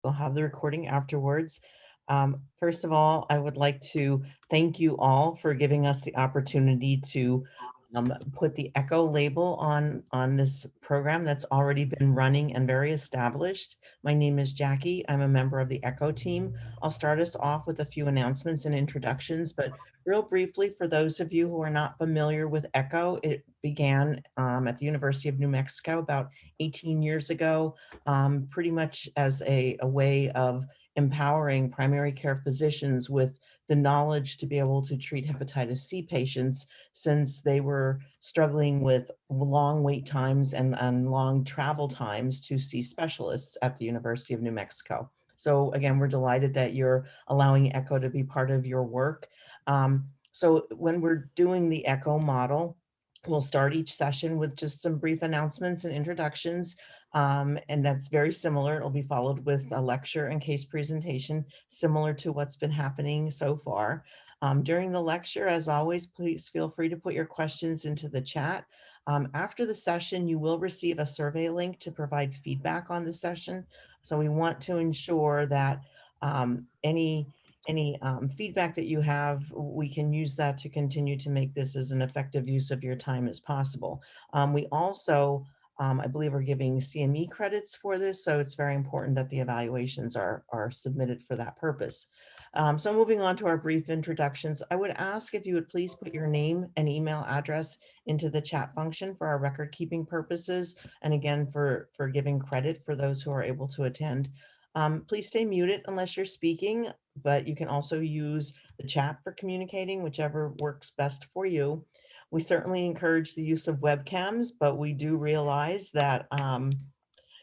We'll have the recording afterwards. First of all, I would like to thank you all for giving us the opportunity to put the ECHO label on this program that's already been running and very established. My name is Jackie. I'm a member of the ECHO team. I'll start us off with a few announcements and introductions, but real briefly, for those of you who are not familiar with ECHO, it began at the University of New Mexico about 18 years ago, pretty much as a way of empowering primary care physicians with the knowledge to be able to treat hepatitis C patients, since they were struggling with long wait times and long travel times to see specialists at the University of New Mexico. So again, we're delighted that you're allowing ECHO to be part of your work. So when we're doing the ECHO model, we'll start each session with just some brief announcements and introductions. And that's very similar. It'll be followed with a lecture and case presentation, similar to what's been happening so far. During the lecture, as always, please feel free to put your questions into the chat. After the session, you will receive a survey link to provide feedback on the session. So we want to ensure that any feedback that you have, we can use that to continue to make this as an effective use of your time as possible. We also, I believe, are giving CME credits for this, so it's very important that the evaluations are submitted for that purpose. So moving on to our brief introductions, I would ask if you would please put your name and email address into the chat function for our record keeping purposes, and again, for giving credit for those who are able to attend. Please stay muted unless you're speaking, but you can also use the chat for communicating, whichever works best for you. We certainly encourage the use of webcams, but we do realize that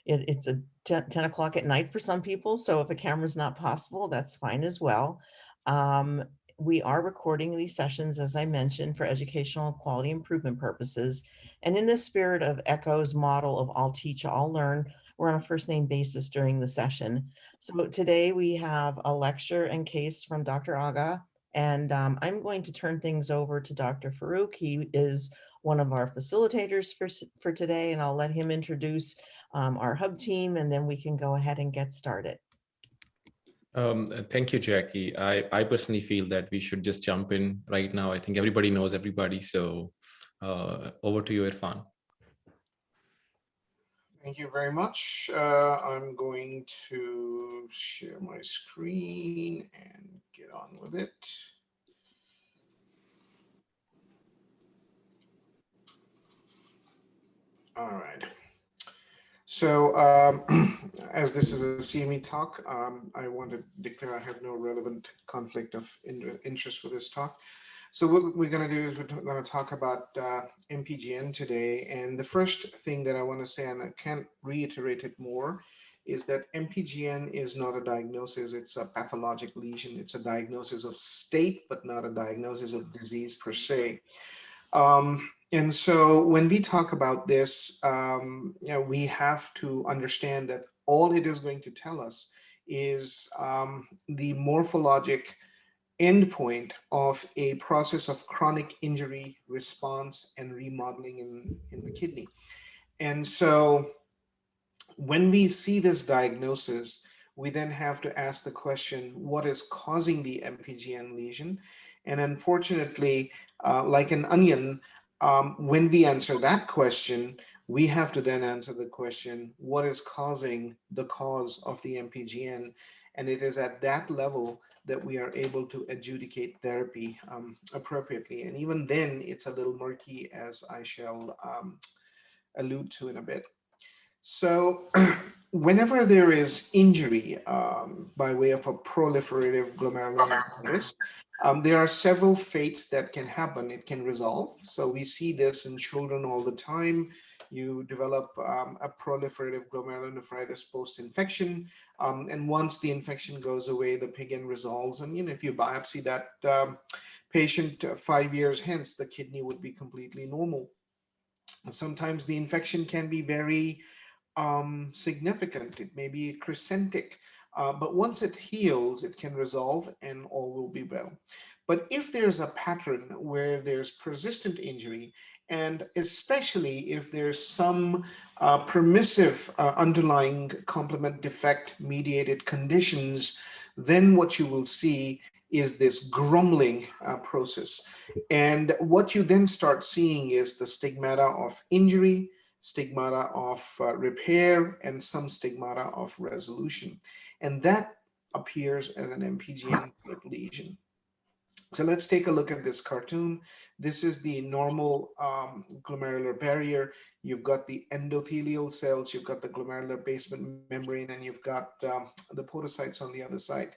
it's 10 o'clock at night for some people. So if a camera is not possible, that's fine as well. We are recording these sessions, as I mentioned, for educational and quality improvement purposes. And in the spirit of ECHO's model of all teach, all learn, we're on a first name basis during the session. So today we have a lecture and case from Dr. Aga, and I'm going to turn things over to Dr. Farouk. He is one of our facilitators for today, and I'll let him introduce our hub team, and then we can go ahead and get started. Thank you, Jackie. I personally feel that we should just jump in right now. I think everybody knows everybody. So over to you, Irfan. Thank you very much. I'm going to share my screen and get on with it. All right. So as this is a CME talk, I want to declare I have no relevant conflict of interest for this talk. So what we're going to do is we're going to talk about MPGN today. And the first thing that I want to say, and I can't reiterate it more, is that MPGN is not a diagnosis. It's a pathologic lesion. It's a diagnosis of state, but not a diagnosis of disease per se. And so when we talk about this, we have to understand that all it is going to tell us is the morphologic endpoint of a process of chronic injury response and remodeling in the kidney. And so when we see this diagnosis, we then have to ask the question, what is causing the MPGN lesion? And unfortunately, like an onion, when we answer that question, we have to then answer the question, what is causing the cause of the MPGN? And it is at that level that we are able to adjudicate therapy appropriately. And even then, it's a little murky, as I shall allude to in a bit. So whenever there is injury by way of a proliferative glomerulonephritis, there are several fates that can happen. It can resolve. So we see this in children all the time. You develop a proliferative glomerulonephritis post-infection. And once the infection goes away, the PGN resolves. And if you biopsy that patient 5 years hence, the kidney would be completely normal. Sometimes the infection can be very significant. It may be crescentic. But once it heals, it can resolve and all will be well. But if there's a pattern where there's persistent injury And especially if there's some permissive underlying complement defect mediated conditions, then what you will see is this grumbling process. And what you then start seeing is the stigmata of injury, stigmata of repair, and some stigmata of resolution. And that appears as an MPGN lesion. So let's take a look at this cartoon. This is the normal glomerular barrier. You've got the endothelial cells, you've got the glomerular basement membrane, and you've got the podocytes on the other side.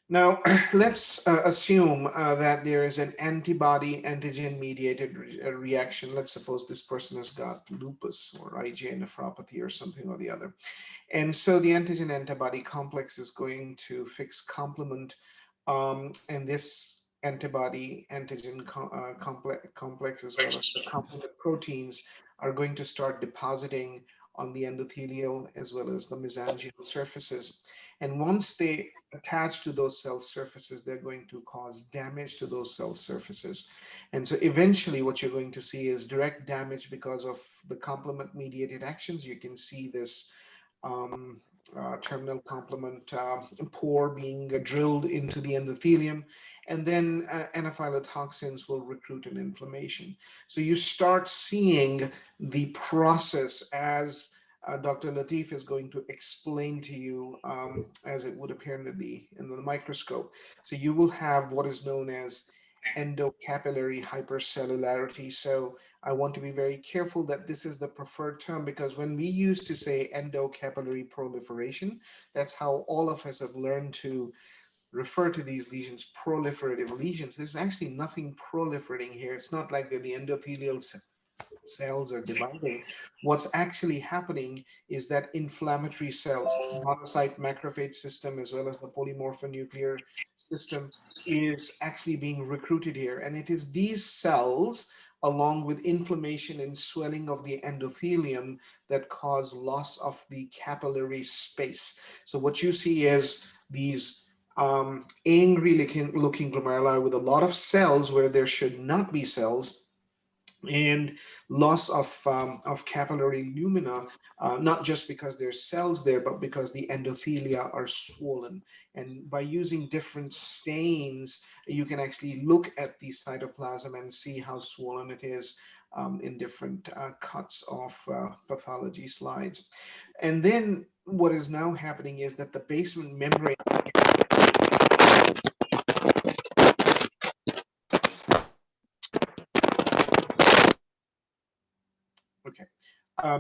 Now, let's assume that there is an antibody antigen mediated reaction. Let's suppose this person has got lupus or IgA nephropathy or something or the other. And so the antigen antibody complex is going to fix complement, and this antibody antigen complex as well as the complement proteins are going to start depositing on the endothelial as well as the mesangial surfaces. And once they attach to those cell surfaces, they're going to cause damage to those cell surfaces. And so eventually what you're going to see is direct damage because of the complement mediated actions. You can see this terminal complement pore being drilled into the endothelium, and then anaphylotoxins will recruit an inflammation. So you start seeing the process as Dr. Latif is going to explain to you as it would appear in the microscope. So you will have what is known as endocapillary hypercellularity. So I want to be very careful that this is the preferred term, because when we used to say endocapillary proliferation, that's how all of us have learned to refer to these lesions, proliferative lesions. There's actually nothing proliferating here. It's not like the endothelial cells are dividing. What's actually happening is that inflammatory cells, monocyte macrophage system, as well as the polymorphonuclear system, is actually being recruited here. And it is these cells, along with inflammation and swelling of the endothelium, that cause loss of the capillary space. So what you see is these angry looking glomeruli with a lot of cells where there should not be cells, and loss of capillary lumina, not just because there's cells there, but because the endothelia are swollen. And by using different stains, you can actually look at the cytoplasm and see how swollen it is in different cuts of pathology slides. And then what is now happening is that the basement membrane Okay.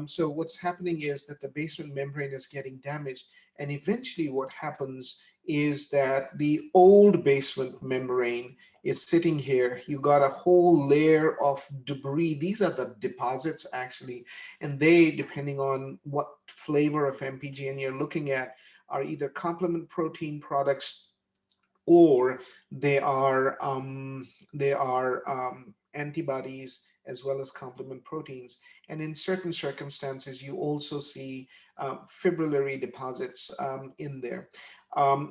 So what's happening is that the basement membrane is getting damaged, and eventually what happens is that the old basement membrane is sitting here. You got a whole layer of debris. These are the deposits actually, and they, depending on what flavor of MPGN you're looking at, are either complement protein products, or they are antibodies as well as complement proteins. And in certain circumstances, you also see fibrillary deposits in there.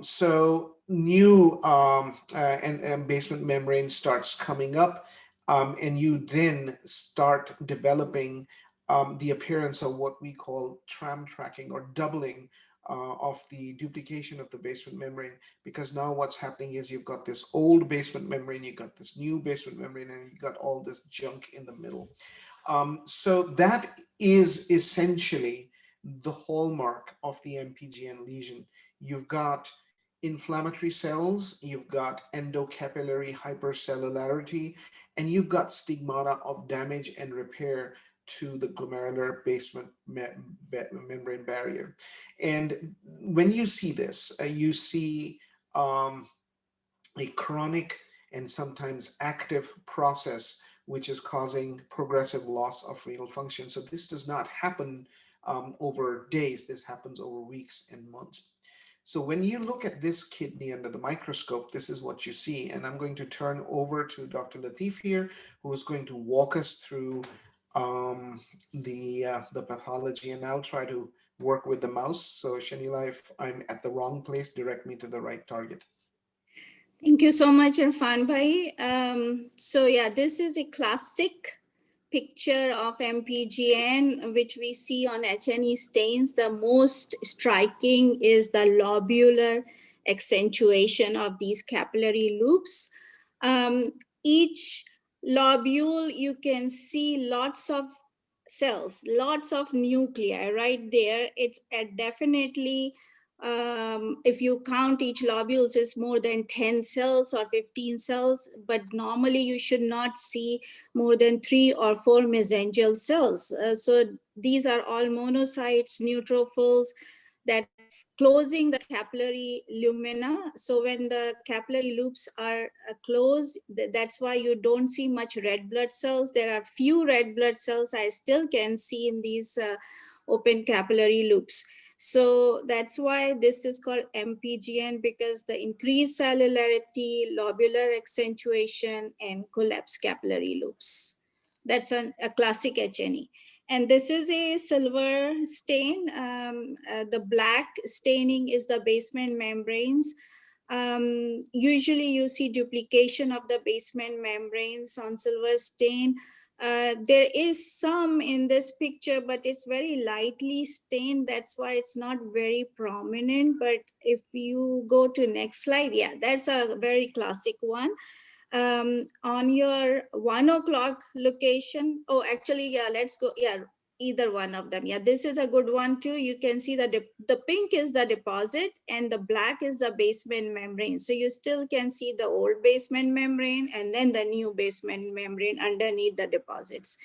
So new and basement membrane starts coming up, and you then start developing the appearance of what we call tram tracking, or doubling of the duplication of the basement membrane, because now what's happening is you've got this old basement membrane, you've got this new basement membrane, and you've got all this junk in the middle. So that is essentially the hallmark of the MPGN lesion. You've got inflammatory cells, you've got endocapillary hypercellularity, and you've got stigmata of damage and repair to the glomerular basement membrane barrier. And when you see this, you see a chronic and sometimes active process which is causing progressive loss of renal function. So this does not happen over days, this happens over weeks and months. So when you look at this kidney under the microscope, this is what you see. And I'm going to turn over to Dr. Latif here, who is going to walk us through the pathology, and I'll try to work with the mouse. So Shanila, if I'm at the wrong place, direct me to the right target. Thank you so much, Irfan Bhai. So yeah, this is a classic picture of MPGN, which we see on H&E stains. The most striking is the lobular accentuation of these capillary loops. Each lobule, you can see lots of cells, lots of nuclei right there. It's definitely, if you count each lobules, is more than 10 cells or 15 cells, but normally you should not see more than 3 or 4 mesangial cells. So these are all monocytes, neutrophils, that's closing the capillary lumina. So when the capillary loops are closed, that's why you don't see much red blood cells. There are few red blood cells I still can see in these open capillary loops. So that's why this is called MPGN, because the increased cellularity, lobular accentuation, and collapsed capillary loops. That's a classic H&E. And this is a silver stain. The black staining is the basement membranes. Usually you see duplication of the basement membranes on silver stain. There is some in this picture, but it's very lightly stained. That's why it's not very prominent. But if you go to next slide, yeah, that's a very classic one. On your 1 o'clock location, oh, actually, yeah, let's go, yeah, either one of them. Yeah, this is a good one too. You can see that the pink is the deposit and the black is the basement membrane. So you still can see the old basement membrane and then the new basement membrane underneath the deposits.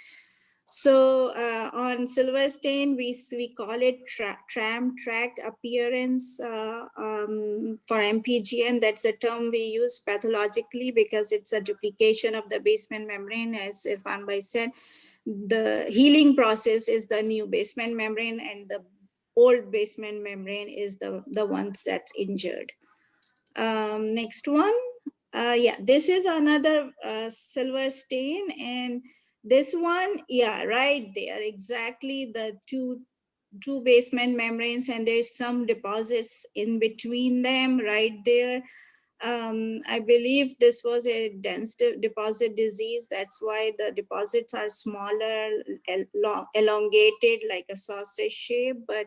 So on silver stain, we call it tram track appearance for MPGN. That's a term we use pathologically because it's a duplication of the basement membrane, as Irfan Bhai said. The healing process is the new basement membrane and the old basement membrane is the ones that's injured. Next one. Yeah, this is another silver stain, and this one, yeah, right there, exactly the two basement membranes, and there's some deposits in between them right there. I believe this was a dense deposit disease. That's why the deposits are smaller, elongated like a sausage shape, but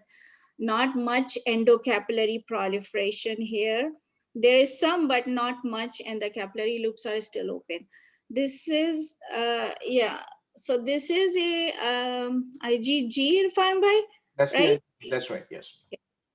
not much endocapillary proliferation here. There is some, but not much, and the capillary loops are still open. This is, yeah, so this is a IgG, Irfan Bhai, right? That's right, yes.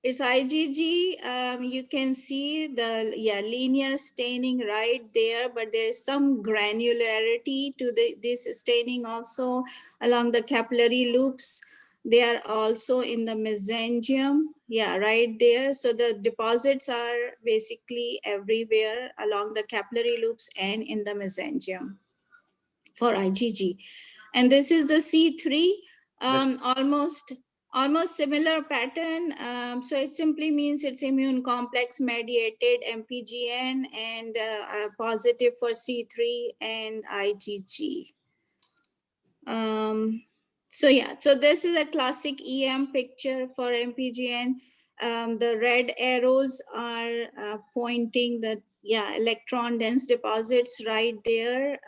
It's IgG. You can see the linear staining right there, but there is some granularity to this staining also along the capillary loops. They are also in the mesangium, yeah, right there. So the deposits are basically everywhere along the capillary loops and in the mesangium for IgG. And this is the C3, almost similar pattern. So it simply means it's immune complex mediated MPGN and positive for C3 and IgG. So yeah, so this is a classic EM picture for MPGN. The red arrows are pointing the electron dense deposits right there.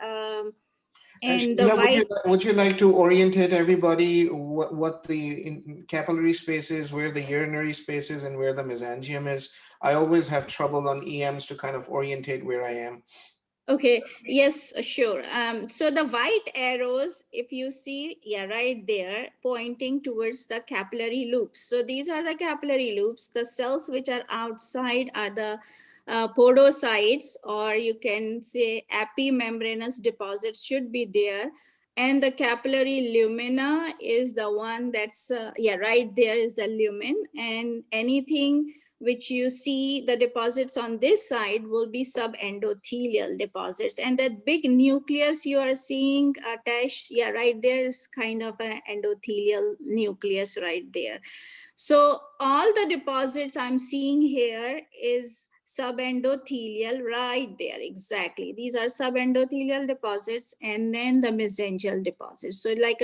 And the white, would you like to orientate everybody what the capillary space is, where the urinary space is, and where the mesangium is? I always have trouble on EMs to kind of orientate where I am. Okay, yes, sure. So the white arrows, if you see, yeah, right there, pointing towards the capillary loops. So these are the capillary loops. The cells which are outside are the podocytes, or you can say epimembranous deposits should be there. And the capillary lumina is the one that's, right there is the lumen. And anything which you see the deposits on this side will be subendothelial deposits. And that big nucleus you are seeing attached, yeah, right there is kind of an endothelial nucleus right there. So all the deposits I'm seeing here is subendothelial right there, exactly. These are subendothelial deposits and then the mesangial deposits. So like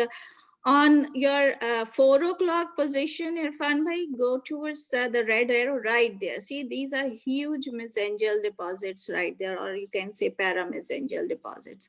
on your 4 o'clock position, Irfan Bhai, go towards the red arrow right there. See, these are huge mesangial deposits right there, or you can say paramesangial deposits.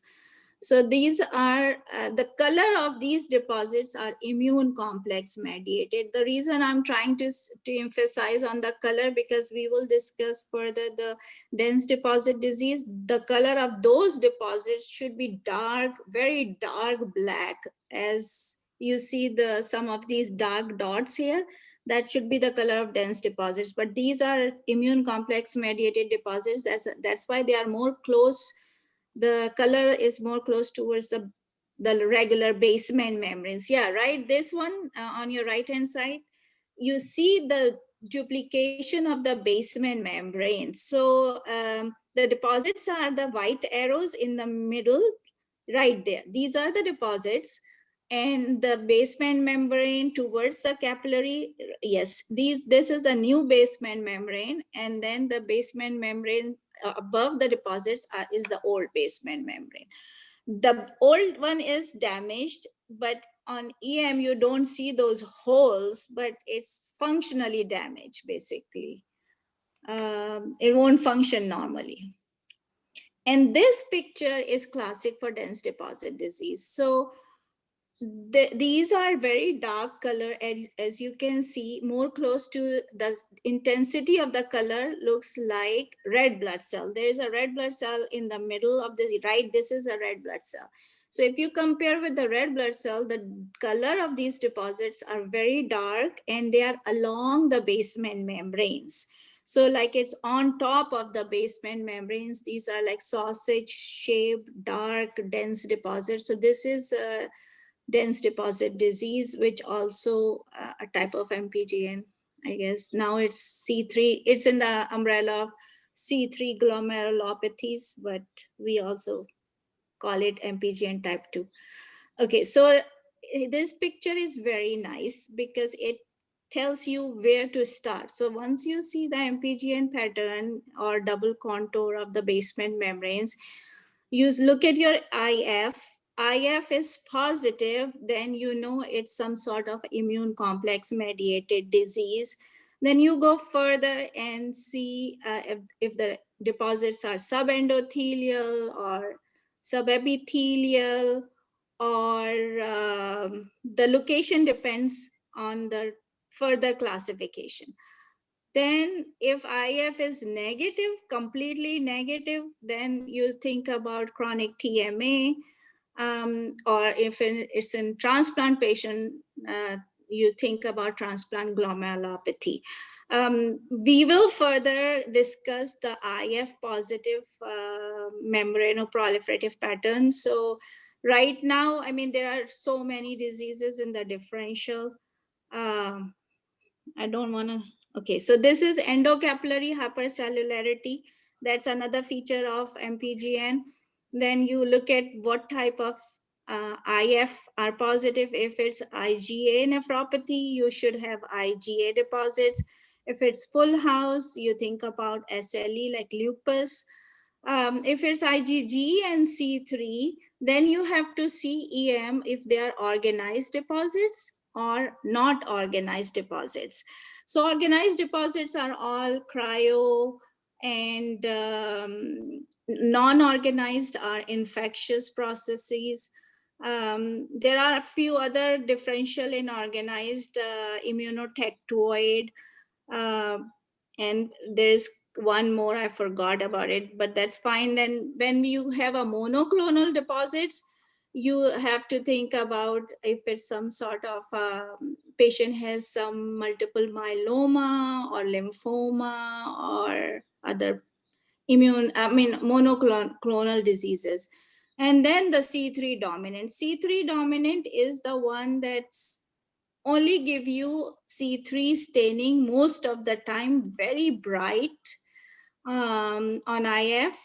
So these are, the color of these deposits are immune complex mediated. The reason I'm trying to emphasize on the color, because we will discuss further the dense deposit disease, the color of those deposits should be dark, very dark black. As you see some of these dark dots here, that should be the color of dense deposits. But these are immune complex mediated deposits. That's why they are more close. The color is more close towards the regular basement membranes. Yeah, right. This one on your right hand side, you see the duplication of the basement membrane. So the deposits are the white arrows in the middle, right there. These are the deposits, and the basement membrane towards the capillary. Yes, this is the new basement membrane, and then the basement membrane above the deposits is the old basement membrane. The old one is damaged, but on EM you don't see those holes, but it's functionally damaged basically. It won't function normally. And this picture is classic for dense deposit disease. So these are very dark color, and as you can see, more close to the intensity of the color looks like red blood cell. There is a red blood cell in the middle of this, right? This is a red blood cell. So if you compare with the red blood cell, the color of these deposits are very dark, and they are along the basement membranes. So like it's on top of the basement membranes. These are like sausage shaped, dark, dense deposits. So this is dense deposit disease, which also a type of MPGN, I guess. Now it's C3, it's in the umbrella of C3 glomerulopathies, but we also call it MPGN type 2. Okay, so this picture is very nice because it tells you where to start. So once you see the MPGN pattern or double contour of the basement membranes, you look at your IF. IF is positive, then you know it's some sort of immune complex mediated disease. Then you go further and see if the deposits are subendothelial or subepithelial, or the location depends on the further classification. Then if IF is negative, completely negative, then you think about chronic TMA, or if it's in transplant patient, you think about transplant glomerulopathy. We will further discuss the IF positive membranoproliferative pattern. So right now, I mean, there are so many diseases in the differential. I don't want to. Okay, so this is endocapillary hypercellularity. That's another feature of MPGN. Then you look at what type of IF are positive. If it's IgA nephropathy, you should have IgA deposits. If it's full house, you think about SLE like lupus. If it's IgG and C3, then you have to see EM if they are organized deposits or not organized deposits. So organized deposits are all cryo, and non-organized are infectious processes. There are a few other differential in organized, immunotectoid, and there's one more, I forgot about it, but that's fine. Then when you have a monoclonal deposits, you have to think about if it's some sort of patient has some multiple myeloma or lymphoma or other monoclonal diseases. And then the C3 dominant. C3 dominant is the one that's only give you C3 staining most of the time, very bright on IF.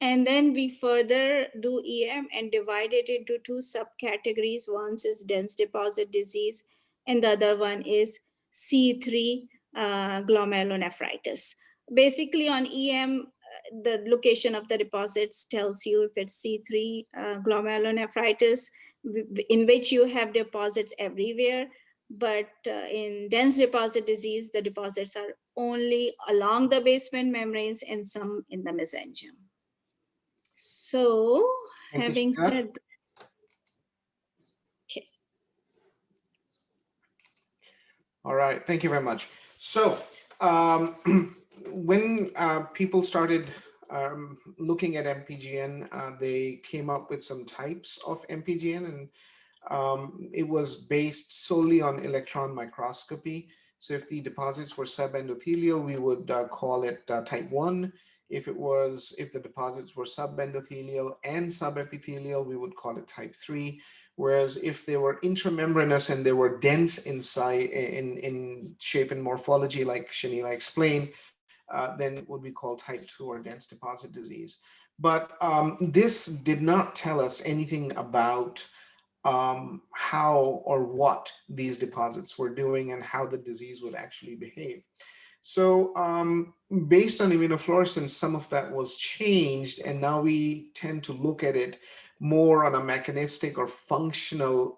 And then we further do EM and divide it into two subcategories. One is dense deposit disease, and the other one is C3 glomerulonephritis. Basically on EM, the location of the deposits tells you if it's C3 glomerulonephritis, in which you have deposits everywhere. But in dense deposit disease, the deposits are only along the basement membranes and some in the mesenteric. So having said All right, thank you very much. So when people started looking at MPGN, they came up with some types of MPGN, and it was based solely on electron microscopy. So if the deposits were subendothelial, we would call it type 1. If the deposits were subendothelial and subepithelial, we would call it type 3. Whereas if they were intramembranous and they were dense inside in shape and morphology, like Shanila explained, then it would be called type 2 or dense deposit disease. But this did not tell us anything about how or what these deposits were doing and how the disease would actually behave. So based on immunofluorescence, some of that was changed, and now we tend to look at it more on a mechanistic or functional,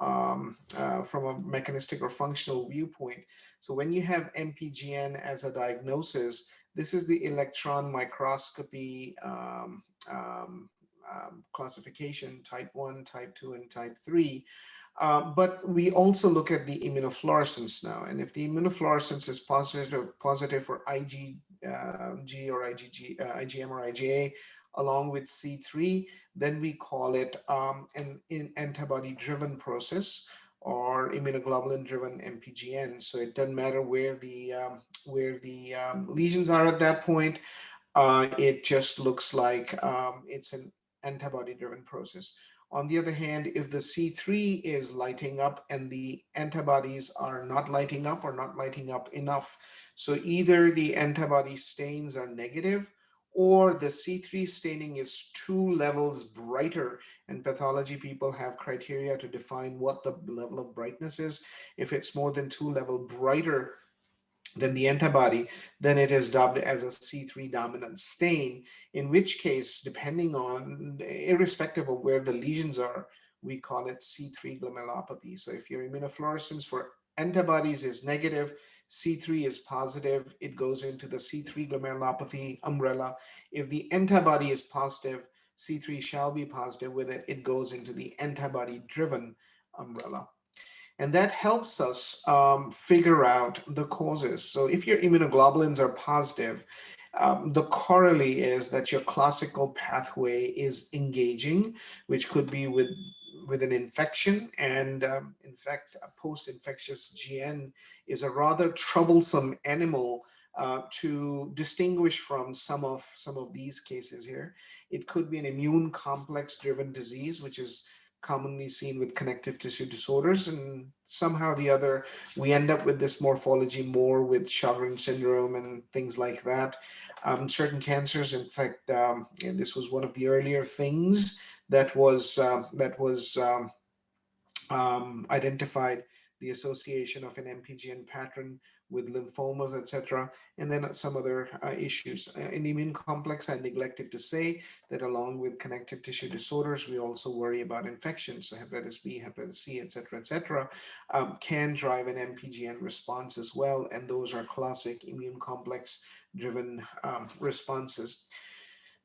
from a mechanistic or functional viewpoint. So when you have MPGN as a diagnosis, this is the electron microscopy classification, type 1, type 2, and type 3. But we also look at the immunofluorescence now. And if the immunofluorescence is positive for IgG or IgM or IgA, along with C3, then we call it an antibody-driven process or immunoglobulin-driven MPGN. So it doesn't matter where the lesions are at that point. It just looks like it's an antibody-driven process. On the other hand, if the C3 is lighting up and the antibodies are not lighting up or not lighting up enough, so either the antibody stains are negative or the C3 staining is 2 levels brighter, and pathology people have criteria to define what the level of brightness is. If it's more than 2 levels brighter than the antibody, then it is dubbed as a C3 dominant stain, in which case, depending on, irrespective of where the lesions are, we call it C3 glomerulopathy. So if your immunofluorescence for antibodies is negative, C3 is positive, it goes into the C3 glomerulopathy umbrella. If the antibody is positive, C3 shall be positive with it, it goes into the antibody-driven umbrella. And that helps us figure out the causes. So if your immunoglobulins are positive, the corollary is that your classical pathway is engaging, which could be with an infection. And in fact, a post-infectious GN is a rather troublesome animal to distinguish from some of these cases here. It could be an immune complex driven disease, which is commonly seen with connective tissue disorders, and somehow or the other we end up with this morphology more with Sjogren syndrome and things like that. Certain cancers, in fact, and this was one of the earlier things that was identified, the association of an MPGN pattern with lymphomas, etc., and then some other issues. In the immune complex, I neglected to say that along with connective tissue disorders, we also worry about infections. So hepatitis B, hepatitis C, etc., can drive an MPGN response as well, and those are classic immune complex driven responses.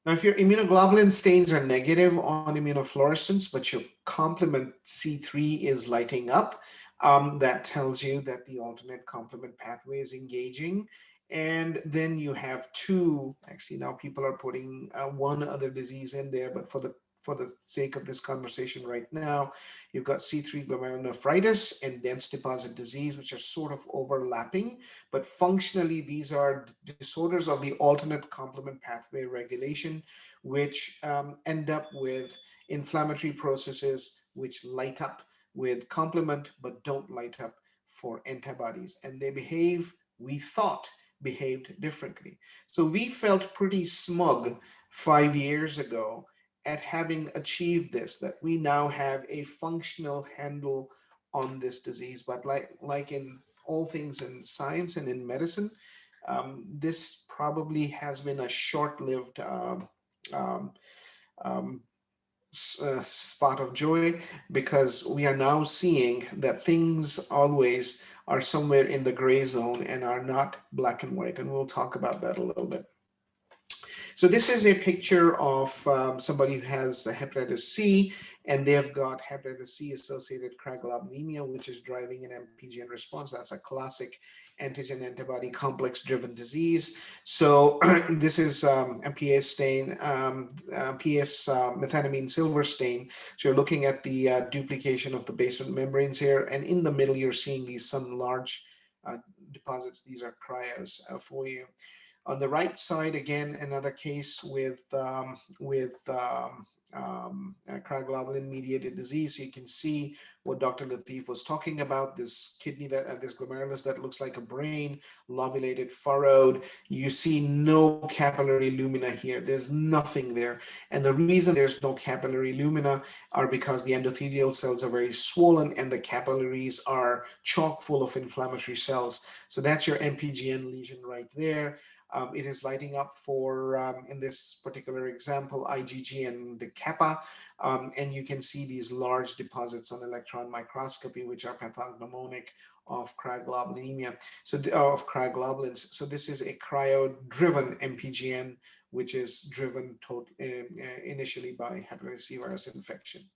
Now, if your immunoglobulin stains are negative on immunofluorescence, but your complement C3 is lighting up, that tells you that the alternate complement pathway is engaging. And then you have two, actually now people are putting one other disease in there, but for the sake of this conversation right now, you've got C3 glomerulonephritis and dense deposit disease, which are sort of overlapping, but functionally these are disorders of the alternate complement pathway regulation, which end up with inflammatory processes which light up with complement but don't light up for antibodies, and they behave, we thought, behaved differently. So we felt pretty smug 5 years ago at having achieved this, that we now have a functional handle on this disease. But like in all things in science and in medicine, this probably has been a short-lived spot of joy, because we are now seeing that things always are somewhere in the gray zone and are not black and white. And we'll talk about that a little bit. So this is a picture of somebody who has hepatitis C, and they've got hepatitis C associated cryoglobulinemia, which is driving an MPGN response. That's a classic antigen antibody complex driven disease. So this is a PS stain, PS methanamine silver stain. So you're looking at the duplication of the basement membranes here, and in the middle you're seeing these some large deposits. These are cryos for you. On the right side, again, another case with cryoglobulin mediated disease. So you can see what Dr. Latif was talking about, this kidney that this glomerulus that looks like a brain, lobulated, furrowed. You see no capillary lumina here. There's nothing there. And the reason there's no capillary lumina are because the endothelial cells are very swollen and the capillaries are chock full of inflammatory cells. So that's your MPGN lesion right there. It is lighting up for, in this particular example, IgG and the kappa, and you can see these large deposits on electron microscopy, which are pathognomonic of cryoglobulinemia, so of cryoglobulins. So this is a cryo-driven MPGN, which is driven initially by hepatitis C virus infection.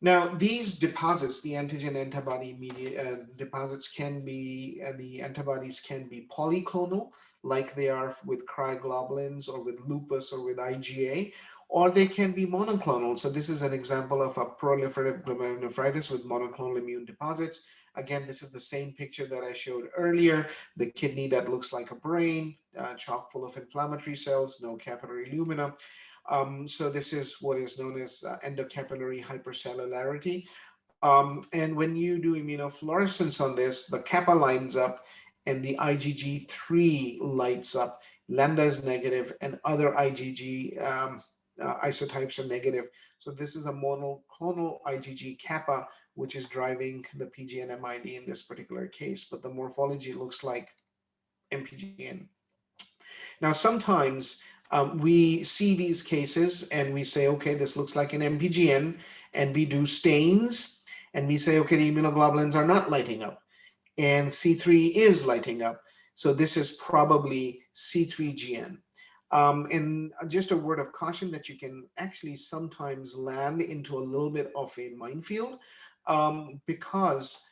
Now, these deposits, the antigen antibody deposits can be, the antibodies can be polyclonal, like they are with cryoglobulins or with lupus or with IgA, or they can be monoclonal. So this is an example of a proliferative glomerulonephritis with monoclonal immune deposits. Again, this is the same picture that I showed earlier, the kidney that looks like a brain, chock full of inflammatory cells, no capillary lumina. So this is what is known as endocapillary hypercellularity. And when you do immunofluorescence on this, the kappa lines up and the IgG3 lights up. Lambda is negative and other IgG isotypes are negative. So this is a monoclonal IgG kappa, which is driving the PGN-MID in this particular case, but the morphology looks like MPGN. Now, sometimes we see these cases and we say, okay, this looks like an MPGN, and we do stains and we say, okay, the immunoglobulins are not lighting up and C3 is lighting up. So this is probably C3GN. And just a word of caution that you can actually sometimes land into a little bit of a minefield because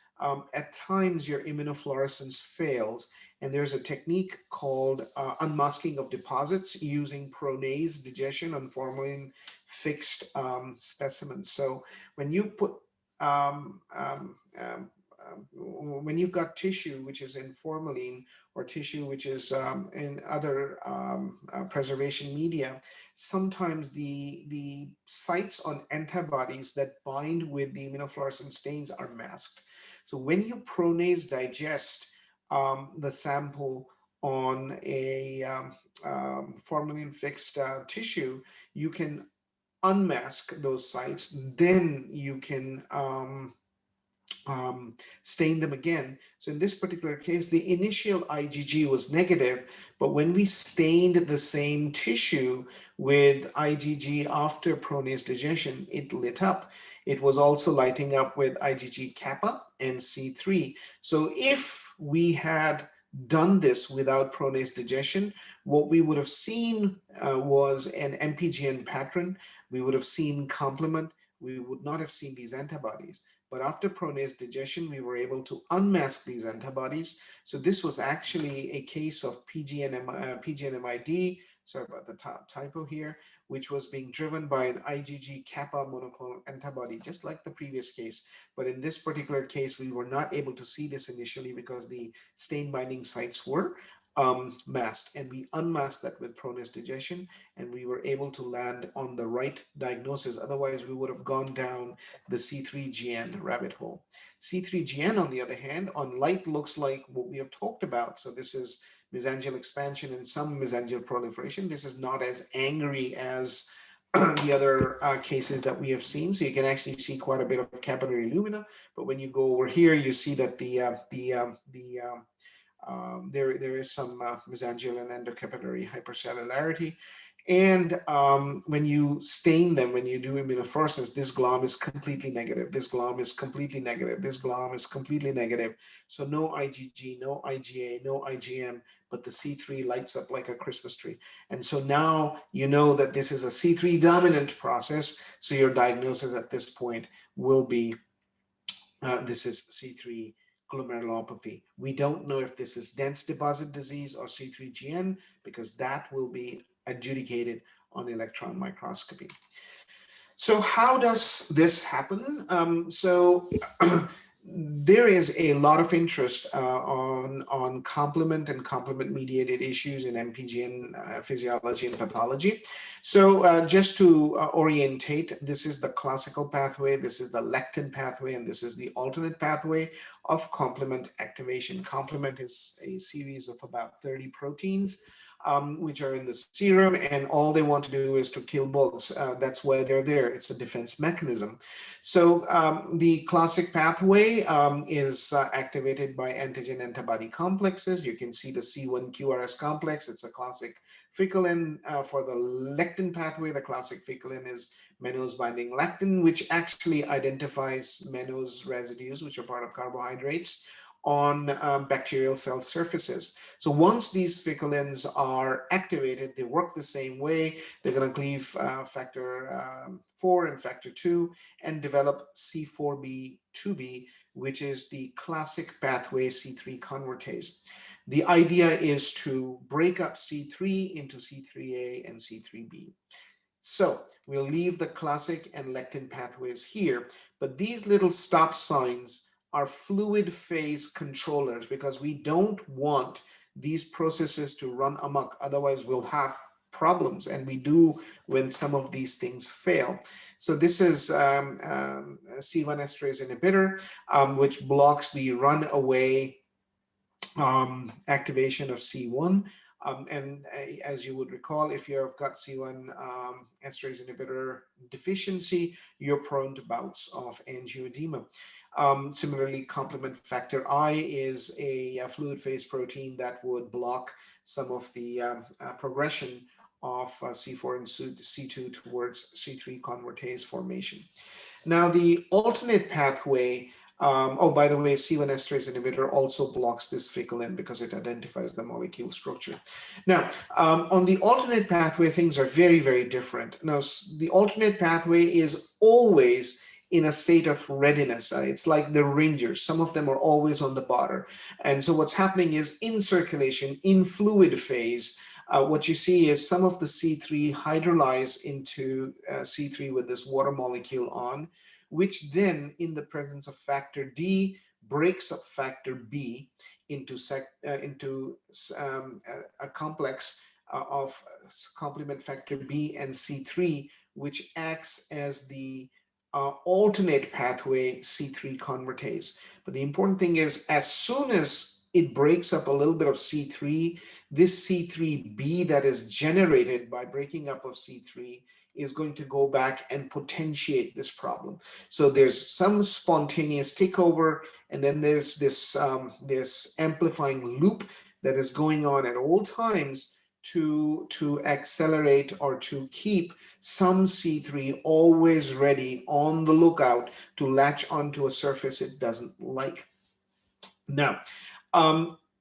at times your immunofluorescence fails, and there's a technique called unmasking of deposits using pronase digestion on formalin fixed specimens. So when you put when you've got tissue which is in formalin or tissue which is in other preservation media, sometimes the sites on antibodies that bind with the immunofluorescent stains are masked. So when you pronase digest the sample on a formalin fixed tissue, you can unmask those sites, then you can stain them again. So in this particular case, the initial IgG was negative, but when we stained the same tissue with IgG after pronase digestion, it lit up. It was also lighting up with IgG kappa and C3. So if we had done this without pronase digestion, what we would have seen was an MPGN pattern. We would have seen complement. We would not have seen these antibodies. But after pronase digestion, we were able to unmask these antibodies. So this was actually a case of PGN-MID, sorry about the typo here, which was being driven by an IgG kappa monoclonal antibody, just like the previous case. But in this particular case, we were not able to see this initially because the stain binding sites were masked, and we unmasked that with pronase digestion, and we were able to land on the right diagnosis. Otherwise, we would have gone down the C3GN rabbit hole. C3GN, on the other hand, on light looks like what we have talked about. So this is mesangial expansion and some mesangial proliferation. This is not as angry as the other cases that we have seen. So you can actually see quite a bit of capillary lumina. But when you go over here, you see that there is some mesangial and endocapillary hypercellularity. And when you stain them, when you do immunofluorescence, this glom is completely negative. This glom is completely negative. This glom is completely negative. So no IgG, no IgA, no IgM, but the C3 lights up like a Christmas tree. And so now you know that this is a C3 dominant process. So your diagnosis at this point will be this is C3 glomerulopathy. We don't know if this is dense deposit disease or C3GN because that will be adjudicated on electron microscopy. So how does this happen? There is a lot of interest on complement and complement mediated issues in MPGN physiology and pathology. So just to orientate, this is the classical pathway, this is the lectin pathway, and this is the alternate pathway of complement activation. Complement is a series of about 30 proteins which are in the serum, and all they want to do is to kill bugs. That's why they're there. It's a defense mechanism. So the classic pathway is activated by antigen antibody complexes. You can see the C1 QRS complex. It's a classic ficillin. For the lectin pathway, the classic ficillin is mannose binding lectin, which actually identifies mannose residues, which are part of carbohydrates, on bacterial cell surfaces. So once these ficillins are activated, they work the same way. They're going to cleave factor 4 and factor 2 and develop C4b2b, which is the classic pathway C3 convertase. The idea is to break up C3 into C3a and C3b. So we'll leave the classic and lectin pathways here, but these little stop signs are fluid phase controllers because we don't want these processes to run amok. Otherwise, we'll have problems, and we do when some of these things fail. So this is C1 esterase inhibitor, which blocks the runaway activation of C1. And as you would recall, if you've got C1 esterase inhibitor deficiency, you're prone to bouts of angioedema. Similarly, complement factor I is a fluid phase protein that would block some of the progression of C4 and C2 towards C3 convertase formation. Now, the alternate pathway, oh, by the way, C1 esterase inhibitor also blocks this ficillin because it identifies the molecule structure. Now, on the alternate pathway, things are very, very different. Now, the alternate pathway is always in a state of readiness. It's like the Rangers. Some of them are always on the border. And so what's happening is in circulation, in fluid phase, what you see is some of the C3 hydrolyze into C3 with this water molecule on, which then in the presence of factor D breaks up factor B into a complex of complement factor B and C3, which acts as the alternate pathway C3 convertase. But the important thing is, as soon as it breaks up a little bit of C3, this C3b that is generated by breaking up of C3 is going to go back and potentiate this problem. So there's some spontaneous takeover, and then there's this amplifying loop that is going on at all times to accelerate or to keep some C3 always ready, on the lookout to latch onto a surface it doesn't like. Now,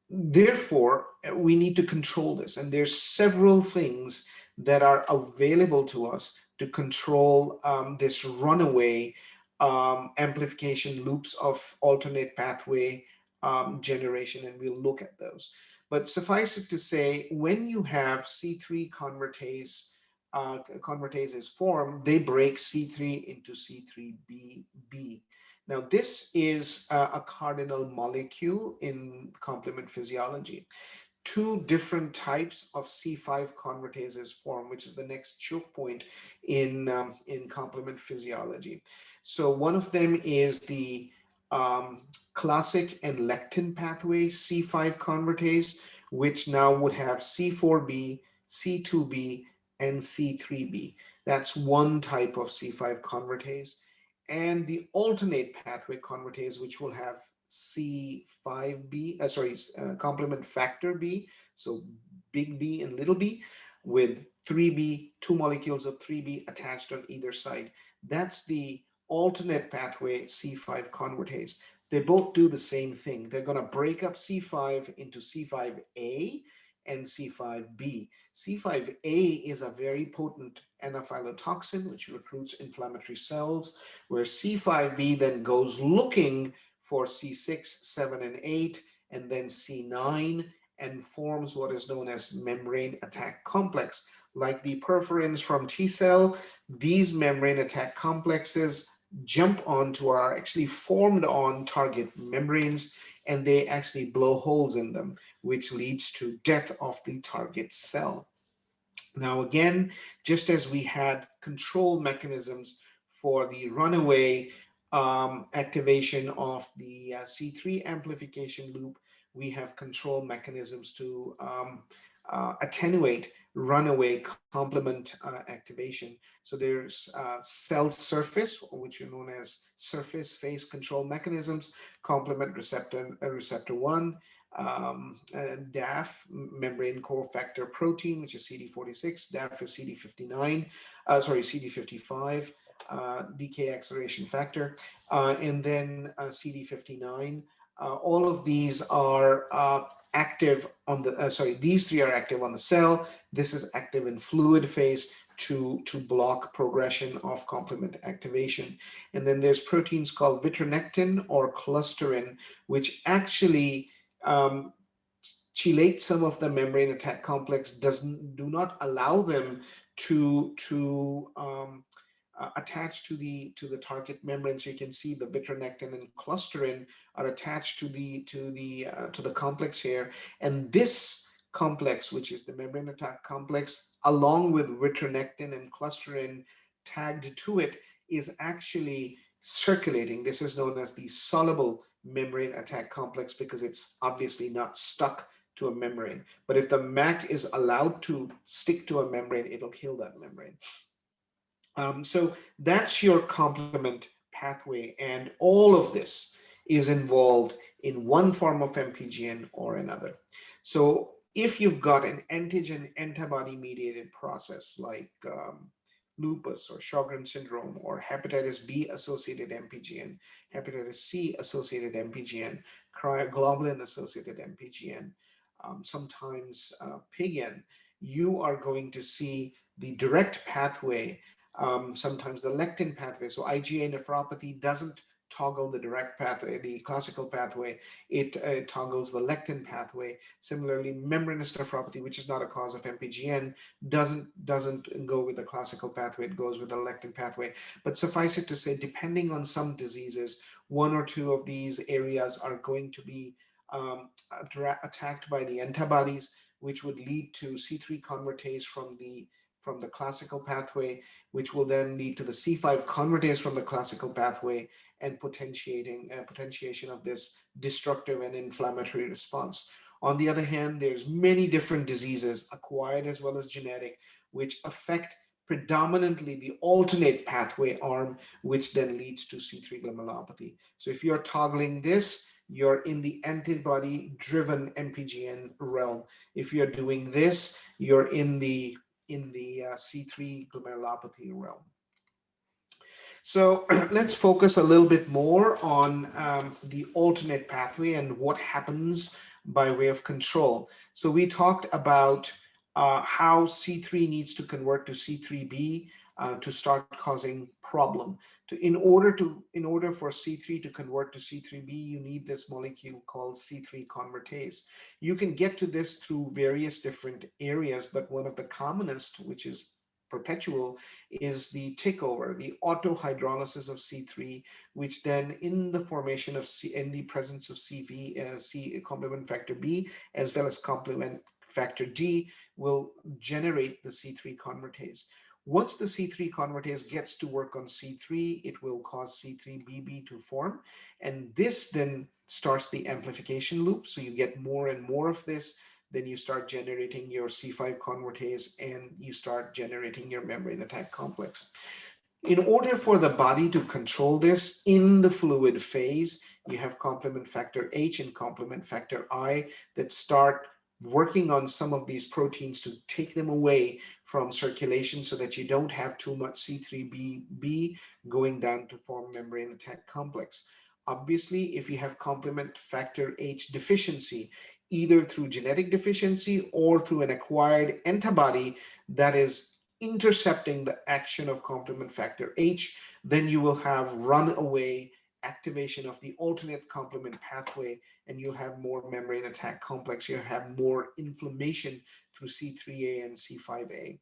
therefore, we need to control this, and there's several things that are available to us to control this runaway amplification loops of alternate pathway generation, and we'll look at those. But suffice it to say, when you have C3 convertases form, they break C3 into C3b. Now, this is a cardinal molecule in complement physiology. Two different types of C5 convertases form, which is the next choke point in complement physiology. So one of them is the classic and lectin pathway C5 convertase, which now would have C4b, C2b, and C3b. That's one type of C5 convertase. And the alternate pathway convertase, which will have C5b, complement factor B, so big B and little b, with 3B, 2 molecules of 3B attached on either side. That's the alternate pathway C5 convertase. They both do the same thing. They're going to break up C5 into C5A and C5B. C5A is a very potent anaphylotoxin which recruits inflammatory cells, where C5B then goes looking for C6, 7, and 8, and then C9, and forms what is known as membrane attack complex. Like the perforins from T cell, these membrane attack complexes jump onto, are actually formed on target membranes, and they actually blow holes in them, which leads to death of the target cell. Now, again, just as we had control mechanisms for the runaway activation of the C3 amplification loop, we have control mechanisms to attenuate runaway complement activation. So there's cell surface, which are known as surface phase control mechanisms, complement receptor 1, DAF, membrane core factor protein, which is CD46, DAF is CD55, decay acceleration factor, and then CD59. All of these are active on the, these three are active on the cell. This is active in fluid phase to block progression of complement activation. And then there's proteins called vitronectin or clusterin, which actually chelate some of the membrane attack complex, do not allow them to attach to the target membrane. So you can see the vitronectin and clusterin are attached to the complex here, and this complex, which is the membrane attack complex, along with vitronectin and clusterin tagged to it, is actually circulating. This is known as the soluble membrane attack complex because it's obviously not stuck to a membrane. But if the MAC is allowed to stick to a membrane, it'll kill that membrane. So that's your complement pathway, and all of this is involved in one form of MPGN or another. So if you've got an antigen antibody mediated process like lupus or Sjogren's syndrome or hepatitis B associated MPGN, hepatitis C associated MPGN, cryoglobulin associated MPGN, sometimes PGN, you are going to see the direct pathway, sometimes the lectin pathway. So IgA nephropathy doesn't toggle the direct pathway, the classical pathway, it toggles the lectin pathway. Similarly, membranous nephropathy, which is not a cause of MPGN, doesn't go with the classical pathway, it goes with the lectin pathway. But suffice it to say, depending on some diseases, one or two of these areas are going to be attacked by the antibodies, which would lead to C3 convertase from the classical pathway, which will then lead to the C5 convertase from the classical pathway, and potentiation of this destructive and inflammatory response. On the other hand, there's many different diseases, acquired as well as genetic, which affect predominantly the alternate pathway arm, which then leads to C3 glomerulopathy. So if you're toggling this, you're in the antibody-driven MPGN realm. If you're doing this, you're in the C3 glomerulopathy realm. So let's focus a little bit more on the alternate pathway and what happens by way of control. So we talked about how C3 needs to convert to C3b to start causing problem. In order for C3 to convert to C3b, you need this molecule called C3 convertase. You can get to this through various different areas, but one of the commonest, which is perpetual, is the takeover, the autohydrolysis of C3, which then in the formation of in the presence of complement factor B, as well as complement factor D, will generate the C3 convertase. Once the C3 convertase gets to work on C3, it will cause C3BB to form, and this then starts the amplification loop. So you get more and more of this, then you start generating your C5 convertase and you start generating your membrane attack complex. In order for the body to control this in the fluid phase, you have complement factor H and complement factor I that start working on some of these proteins to take them away from circulation so that you don't have too much C3b going down to form membrane attack complex. Obviously, if you have complement factor H deficiency, either through genetic deficiency or through an acquired antibody that is intercepting the action of complement factor H, then you will have runaway activation of the alternate complement pathway, and you'll have more membrane attack complex. You'll have more inflammation through C3a and C5a.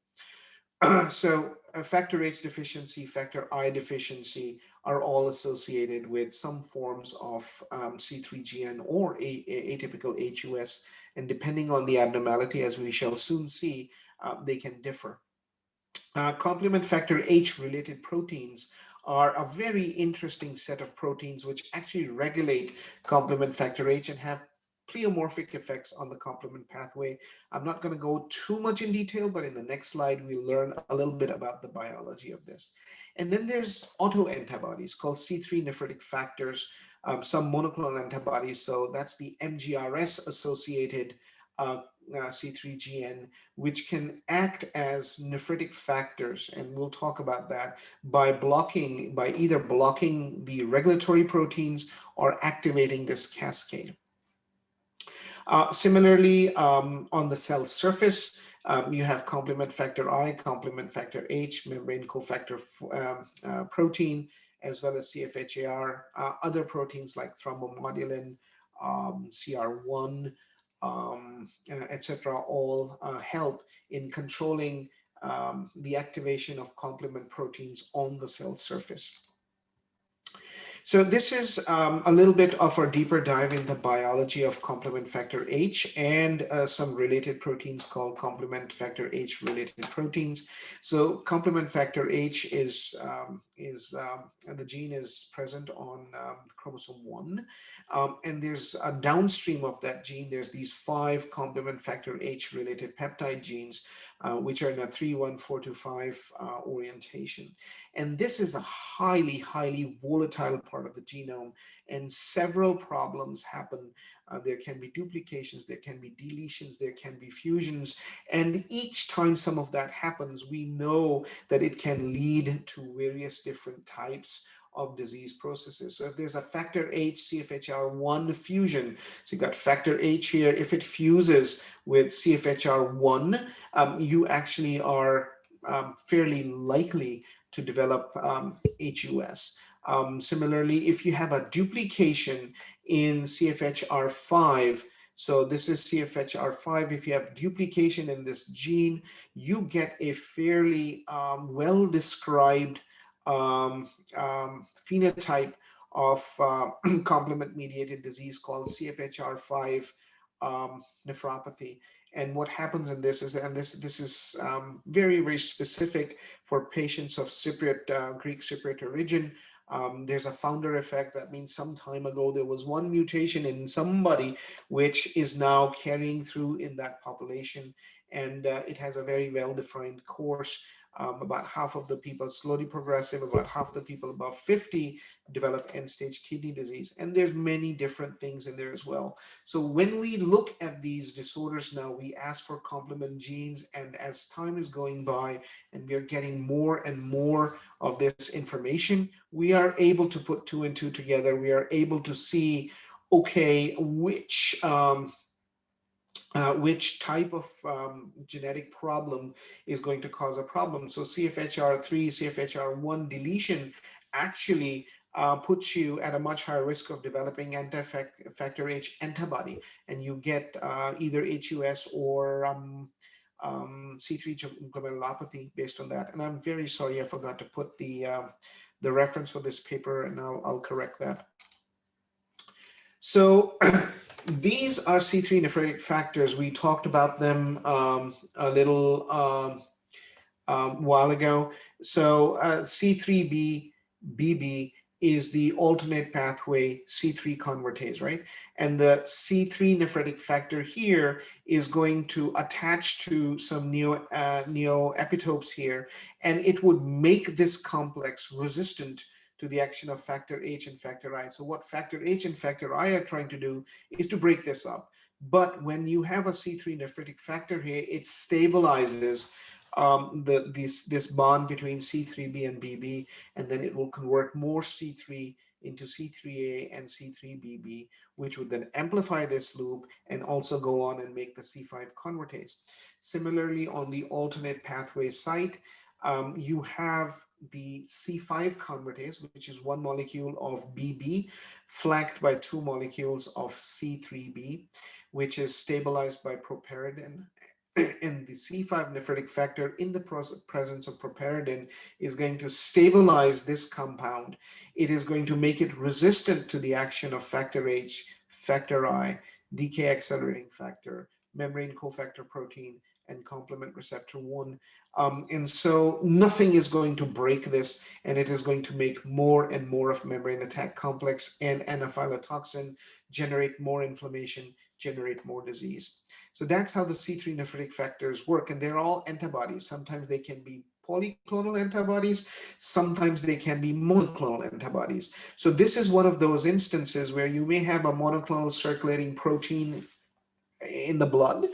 So factor H deficiency, factor I deficiency are all associated with some forms of C3GN or atypical HUS, and depending on the abnormality, as we shall soon see, they can differ. Complement factor H related proteins are a very interesting set of proteins which actually regulate complement factor H and have pleomorphic effects on the complement pathway. I'm not going to go too much in detail, but in the next slide, we'll learn a little bit about the biology of this. And then there's autoantibodies called C3 nephritic factors, some monoclonal antibodies. So that's the MGRS associated C3GN, which can act as nephritic factors, and we'll talk about that by either blocking the regulatory proteins or activating this cascade. Similarly, on the cell surface, you have complement factor I, complement factor H, membrane cofactor protein, as well as CFHAR, other proteins like thrombomodulin, CR1, etc., all help in controlling the activation of complement proteins on the cell surface. So this is a little bit of a deeper dive in the biology of complement factor H and some related proteins called complement factor H related proteins. So complement factor H is the gene is present on chromosome 1, and there's a downstream of that gene. There's these 5 complement factor H related peptide genes, which are in a 3, 1, 4 to 5 orientation. And this is a highly, highly volatile part of the genome, and several problems happen. There can be duplications, there can be deletions, there can be fusions, and each time some of that happens, we know that it can lead to various different types of disease processes. So if there's a factor H CFHR1 fusion, so you got factor H here, if it fuses with CFHR1, you actually are fairly likely to develop HUS. Similarly, if you have a duplication in CFHR5, so this is CFHR5, if you have duplication in this gene, you get a fairly well-described phenotype of complement-mediated disease called CFHR5 nephropathy. And what happens in this is, and this is very, very specific for patients of Cypriot, Greek Cypriot origin. There's a founder effect. That means some time ago there was one mutation in somebody which is now carrying through in that population, and it has a very well-defined course. About half of the people slowly progressive, about half the people above 50 develop end-stage kidney disease, and there's many different things in there as well. So when we look at these disorders now, we ask for complement genes, and as time is going by and we are getting more and more of this information, we are able to put 2 and 2 together. We are able to see, okay, which type of genetic problem is going to cause a problem. So CFHR3, CFHR1 deletion actually puts you at a much higher risk of developing anti-factor H antibody, and you get either HUS or C3 glomerulopathy based on that. And I'm very sorry, I forgot to put the reference for this paper, and I'll correct that. So these are C3 nephritic factors. We talked about them a little while ago. So C3BB is the alternate pathway C3 convertase, right? And the C3 nephritic factor here is going to attach to some neoepitopes here, and it would make this complex resistant to the action of factor H and factor I. So what factor H and factor I are trying to do is to break this up, But when you have a C3 nephritic factor here, it stabilizes this bond between C3b and bb, and then it will convert more C3 into C3a and C3bb, which would then amplify this loop and also go on and make the C5 convertase. Similarly, on the alternate pathway site, you have the C5 convertase, which is one molecule of BB flanked by two molecules of C3b, which is stabilized by properidin. And the C5 nephritic factor in the presence of properidin is going to stabilize this compound. It is going to make it resistant to the action of factor H, factor I, decay accelerating factor, membrane cofactor protein, and complement receptor 1. And so nothing is going to break this, and it is going to make more and more of membrane attack complex and anaphylatoxin, generate more inflammation, generate more disease. So that's how the C3 nephritic factors work, and they're all antibodies. Sometimes they can be polyclonal antibodies, sometimes they can be monoclonal antibodies. So this is one of those instances where you may have a monoclonal circulating protein in the blood,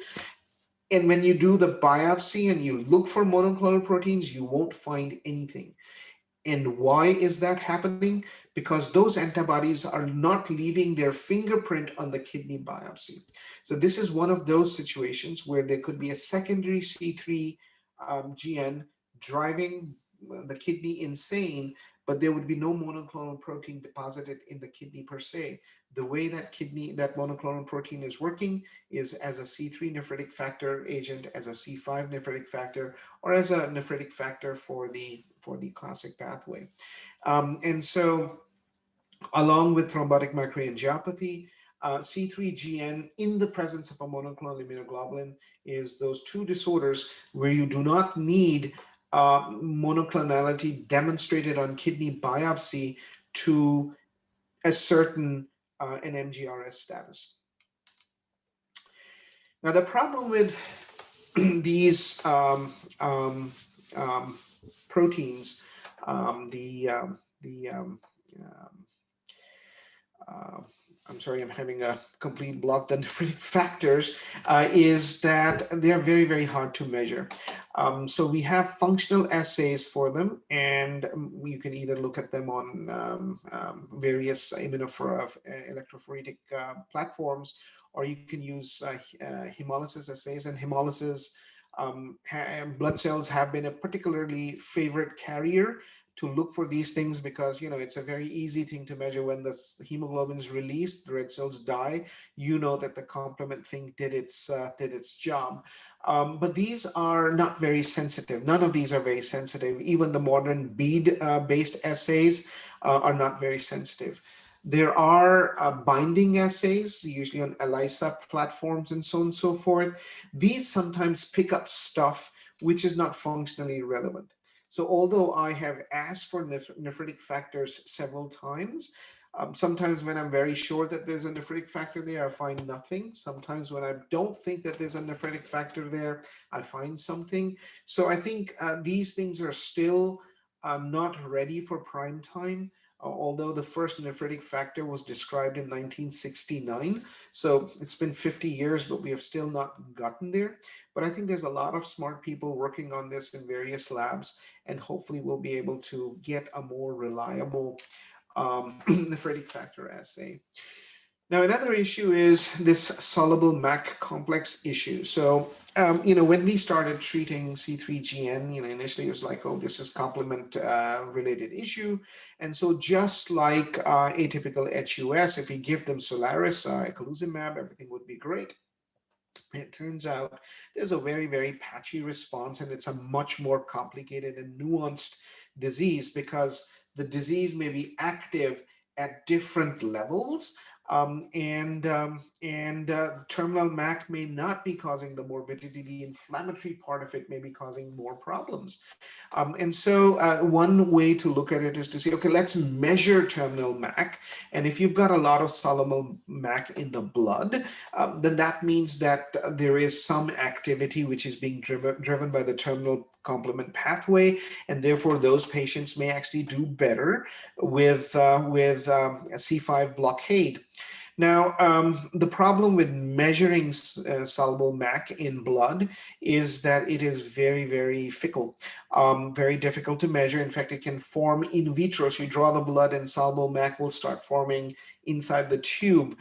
and when you do the biopsy and you look for monoclonal proteins, you won't find anything. And why is that happening? Because those antibodies are not leaving their fingerprint on the kidney biopsy. So this is one of those situations where there could be a secondary C3 GN driving the kidney insane, but there would be no monoclonal protein deposited in the kidney per se. The way that monoclonal protein is working is as a C3 nephritic factor agent, as a C5 nephritic factor, or as a nephritic factor for the classic pathway. And so along with thrombotic microangiopathy, C3GN in the presence of a monoclonal immunoglobulin is those two disorders where you do not need monoclonality demonstrated on kidney biopsy to ascertain an MGRS status. Now, the problem with these proteins, I'm sorry, I'm having a complete block, the nephritic factors, is that they're very, very hard to measure. So we have functional assays for them, and you can either look at them on various electrophoretic platforms, or you can use hemolysis assays. And hemolysis blood cells have been a particularly favorite carrier to look for these things because, you know, it's a very easy thing to measure. When the hemoglobin is released, the red cells die, you know that the complement thing did its job. But these are not very sensitive. None of these are very sensitive. Even the modern bead-based assays are not very sensitive. There are binding assays, usually on ELISA platforms and so on and so forth. These sometimes pick up stuff which is not functionally relevant. So although I have asked for nephritic factors several times, sometimes when I'm very sure that there's a nephritic factor there, I find nothing. Sometimes when I don't think that there's a nephritic factor there, I find something. So I think these things are still not ready for prime time. Although the first nephritic factor was described in 1969. So it's been 50 years, but we have still not gotten there. But I think there's a lot of smart people working on this in various labs, and hopefully we'll be able to get a more reliable nephritic factor assay. Now, another issue is this soluble MAC complex issue. So, when we started treating C3GN, initially it was like, oh, this is complement related issue. And so just like atypical HUS, if we give them Solaris, eculizumab, everything would be great. It turns out there's a very, very patchy response, and it's a much more complicated and nuanced disease because the disease may be active at different levels. Terminal MAC may not be causing the morbidity. The inflammatory part of it may be causing more problems. And so one way to look at it is to say, okay, let's measure terminal MAC. And if you've got a lot of soluble MAC in the blood, then that means that there is some activity which is being driven by the terminal complement pathway, and therefore those patients may actually do better with C5 blockade. Now, the problem with measuring soluble MAC in blood is that it is very, very fickle, very difficult to measure. In fact, it can form in vitro. So you draw the blood and soluble MAC will start forming inside the tube.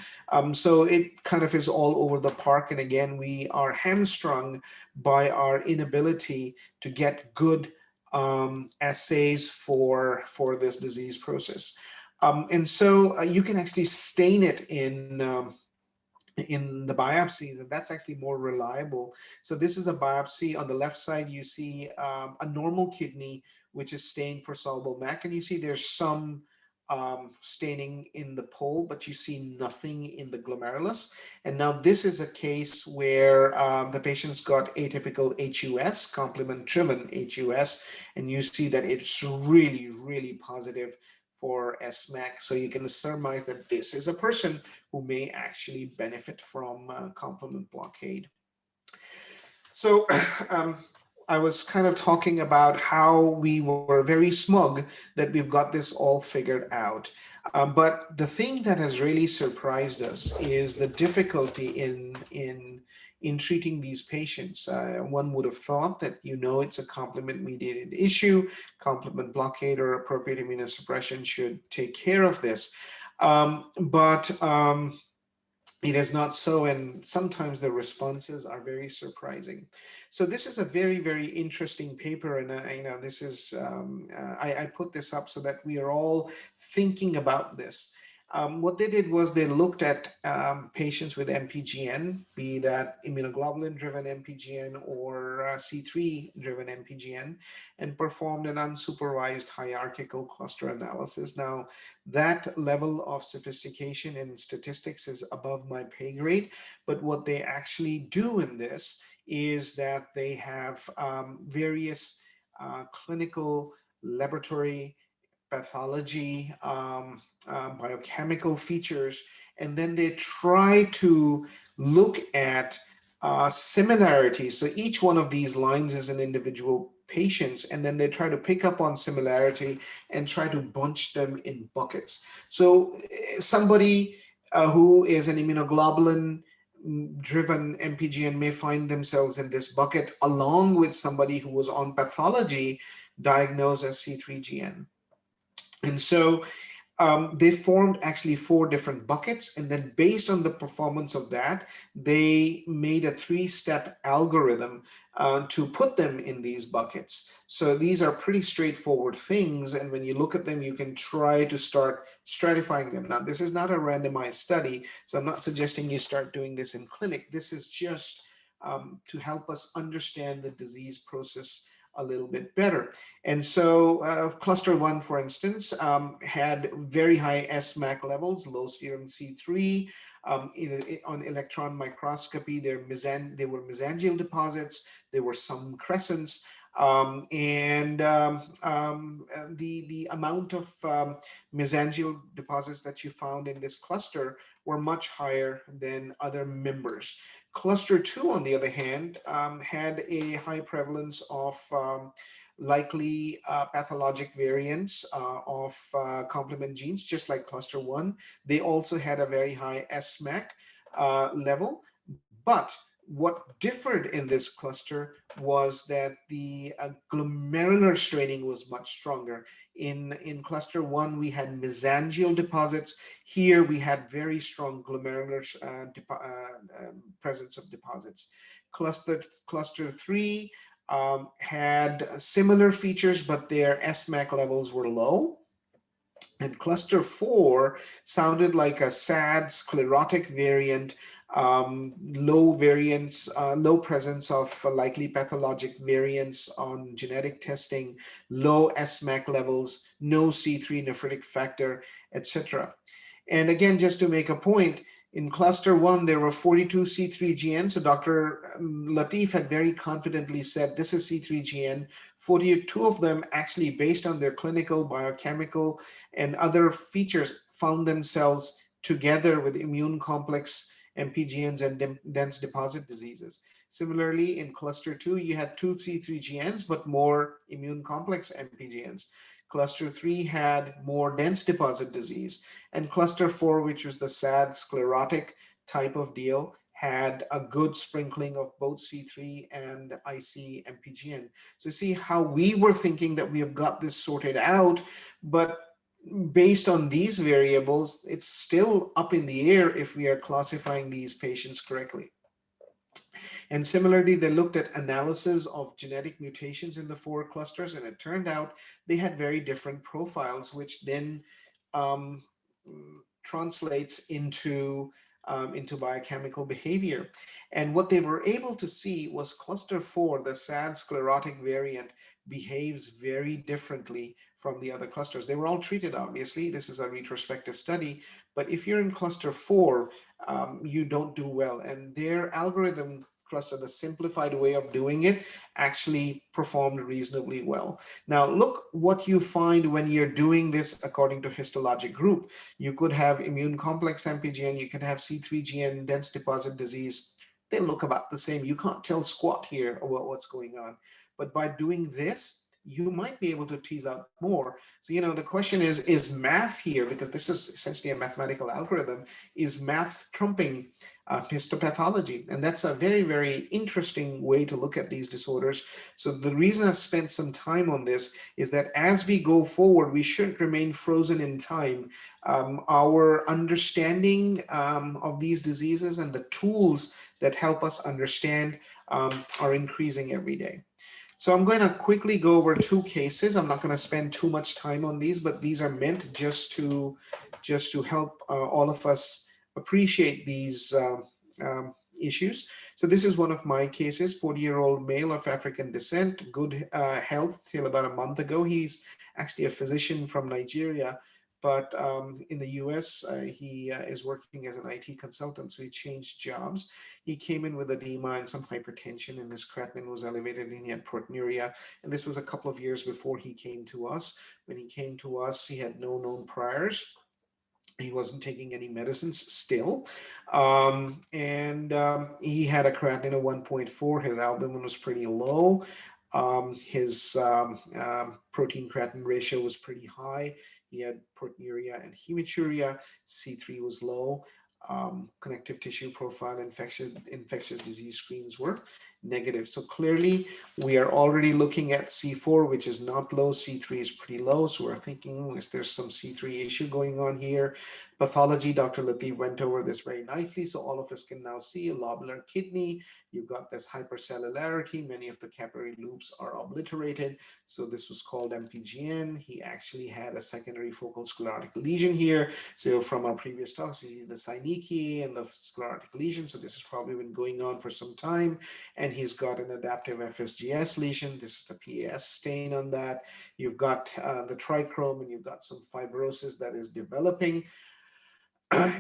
So it kind of is all over the park. And again, we are hamstrung by our inability to get good assays for this disease process. And so you can actually stain it in the biopsies, and that's actually more reliable. So this is a biopsy. On the left side, you see a normal kidney, which is stained for soluble MAC, and you see there's some staining in the pole, but you see nothing in the glomerulus. And now this is a case where the patient's got atypical HUS, complement-driven HUS, and you see that it's really, really positive for SMAC. So you can surmise that this is a person who may actually benefit from complement blockade. So I was kind of talking about how we were very smug that we've got this all figured out. But the thing that has really surprised us is the difficulty in treating these patients. One would have thought that, it's a complement-mediated issue, complement blockade or appropriate immunosuppression should take care of this. But it is not so, and sometimes the responses are very surprising. So this is a very, very interesting paper, and this is I put this up so that we are all thinking about this. What they did was they looked at patients with MPGN, be that immunoglobulin-driven MPGN or C3-driven MPGN, and performed an unsupervised hierarchical cluster analysis. Now, that level of sophistication in statistics is above my pay grade, but what they actually do in this is that they have various clinical laboratory pathology, biochemical features, and then they try to look at similarities. So each one of these lines is an individual patient, and then they try to pick up on similarity and try to bunch them in buckets. So somebody who is an immunoglobulin driven MPGN may find themselves in this bucket along with somebody who was on pathology diagnosed as C3GN. And so they formed actually 4 different buckets, and then based on the performance of that, they made a 3-step algorithm to put them in these buckets. So these are pretty straightforward things, and when you look at them, you can try to start stratifying them. Now, this is not a randomized study, so I'm not suggesting you start doing this in clinic. This is just to help us understand the disease process a little bit better. And so cluster 1, for instance, had very high SMAC levels, low serum C3. On electron microscopy, there were mesangial deposits, there were some crescents, and the amount of mesangial deposits that you found in this cluster were much higher than other members. Cluster 2, on the other hand, had a high prevalence of likely pathologic variants of complement genes, just like cluster 1. They also had a very high SMAC level, but what differed in this cluster was that the glomerular staining was much stronger. In cluster 1, we had mesangial deposits. Here we had very strong glomerular presence of deposits. Cluster 3 had similar features, but their SMAC levels were low. And cluster 4 sounded like a SAD sclerotic variant, low variance, low presence of likely pathologic variants on genetic testing, low SMAC levels, no C3 nephritic factor, etc. And again, just to make a point, in cluster 1, there were 42 C3GN. So Dr. Latif had very confidently said, this is C3GN. 42 of them actually, based on their clinical, biochemical, and other features, found themselves together with immune complex MPGNs and dense deposit diseases. Similarly, in cluster 2, you had 2 C3GNs, but more immune complex MPGNs. Cluster 3 had more dense deposit disease. And cluster 4, which was the sad sclerotic type of deal, had a good sprinkling of both C3 and IC MPGN. So see how we were thinking that we have got this sorted out, but based on these variables, it's still up in the air if we are classifying these patients correctly. And similarly, they looked at analysis of genetic mutations in the 4 clusters, and it turned out they had very different profiles, which then translates into biochemical behavior. And what they were able to see was cluster 4, the sad sclerotic variant, behaves very differently from the other clusters. They were all treated, obviously. This is a retrospective study, but if you're in cluster 4, you don't do well. And their algorithm cluster, the simplified way of doing it, actually performed reasonably well. Now, look what you find when you're doing this according to histologic group. You could have immune complex MPGN, you could have C3GN, dense deposit disease. They look about the same. You can't tell squat here about what's going on. But by doing this, you might be able to tease out more. So, the question is math here, because this is essentially a mathematical algorithm, is math trumping histopathology? And that's a very, very interesting way to look at these disorders. So the reason I've spent some time on this is that as we go forward, we shouldn't remain frozen in time. Our understanding of these diseases and the tools that help us understand are increasing every day. So I'm going to quickly go over 2 cases. I'm not going to spend too much time on these, but these are meant just to help all of us appreciate these issues. So this is one of my cases, 40-year-old male of African descent, good health till about a month ago. He's actually a physician from Nigeria, but in the US, he is working as an IT consultant, so he changed jobs. He came in with edema and some hypertension, and his creatinine was elevated, and he had proteinuria. And this was a couple of years before he came to us. When he came to us, he had no known priors. He wasn't taking any medicines still. He had a creatinine of 1.4. His albumin was pretty low. His protein creatinine ratio was pretty high. He had proteinuria and hematuria. C3 was low. Connective tissue profile, infectious disease screens were negative. So clearly we are already looking at C4, which is not low. C3 is pretty low. So we're thinking, is there some C3 issue going on here? Pathology, Dr. Latif went over this very nicely. So all of us can now see a lobular kidney. You've got this hypercellularity. Many of the capillary loops are obliterated. So this was called MPGN. He actually had a secondary focal sclerotic lesion here. So from our previous talks, you see the synecdoche and the sclerotic lesion. So this has probably been going on for some time. And he's got an adaptive FSGS lesion. This is the PAS stain on that. You've got the trichrome, and you've got some fibrosis that is developing.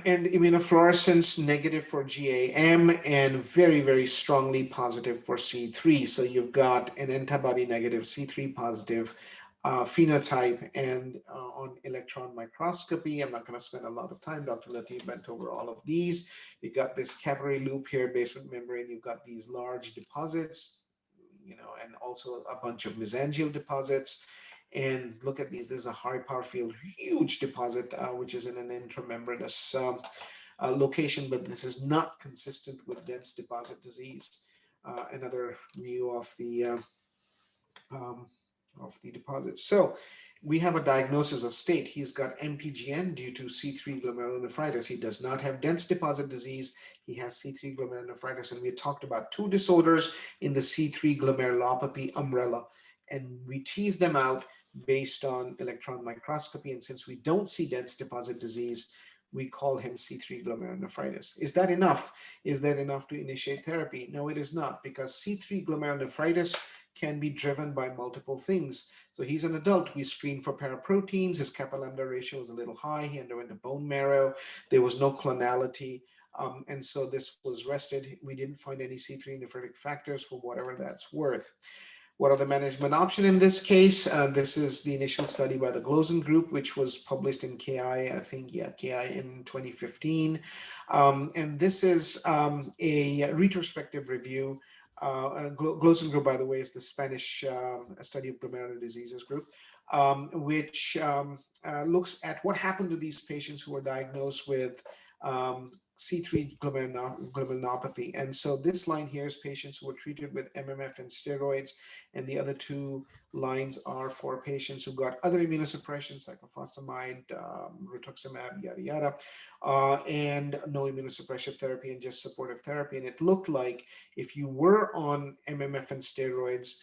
And immunofluorescence negative for GAM and very, very strongly positive for C3. So you've got an antibody negative C3 positive phenotype, and on electron microscopy, I'm not going to spend a lot of time. Dr. Latif went over all of these. You got this capillary loop here, basement membrane. You've got these large deposits, and also a bunch of mesangial deposits. And look at these. There's a high power field, huge deposit, which is in an intramembranous location, but this is not consistent with dense deposit disease. Another view of the deposits. So we have a diagnosis of state. He's got MPGN due to C3 glomerulonephritis. He does not have dense deposit disease. He has C3 glomerulonephritis, and we talked about 2 disorders in the C3 glomerulopathy umbrella, and we tease them out based on electron microscopy. And since we don't see dense deposit disease, we call him C3 glomerulonephritis. Is that enough? Is that enough to initiate therapy? No, it is not, because C3 glomerulonephritis can be driven by multiple things. So he's an adult. We screen for paraproteins. His kappa lambda ratio was a little high. He underwent a bone marrow. There was no clonality. And so this was rested. We didn't find any C3 nephritic factors, for whatever that's worth. What are the management options in this case? This is the initial study by the GLOSEN Group, which was published in KI, KI in 2015. And this is a retrospective review GLOSEN Group, by the way, is the Spanish study of glomerular diseases group, which looks at what happened to these patients who were diagnosed with C3 glomerulopathy. And so this line here is patients who were treated with MMF and steroids, and the other two lines are for patients who got other immunosuppression, cyclophosphamide, rituximab, yada, yada, and no immunosuppressive therapy and just supportive therapy. And it looked like if you were on MMF and steroids,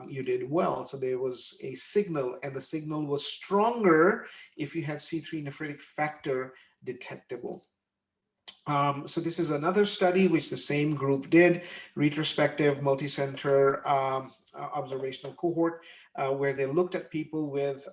you did well. So there was a signal, and the signal was stronger if you had C3 nephritic factor detectable. So this is another study which the same group did, retrospective multicenter observational cohort, where they looked at people with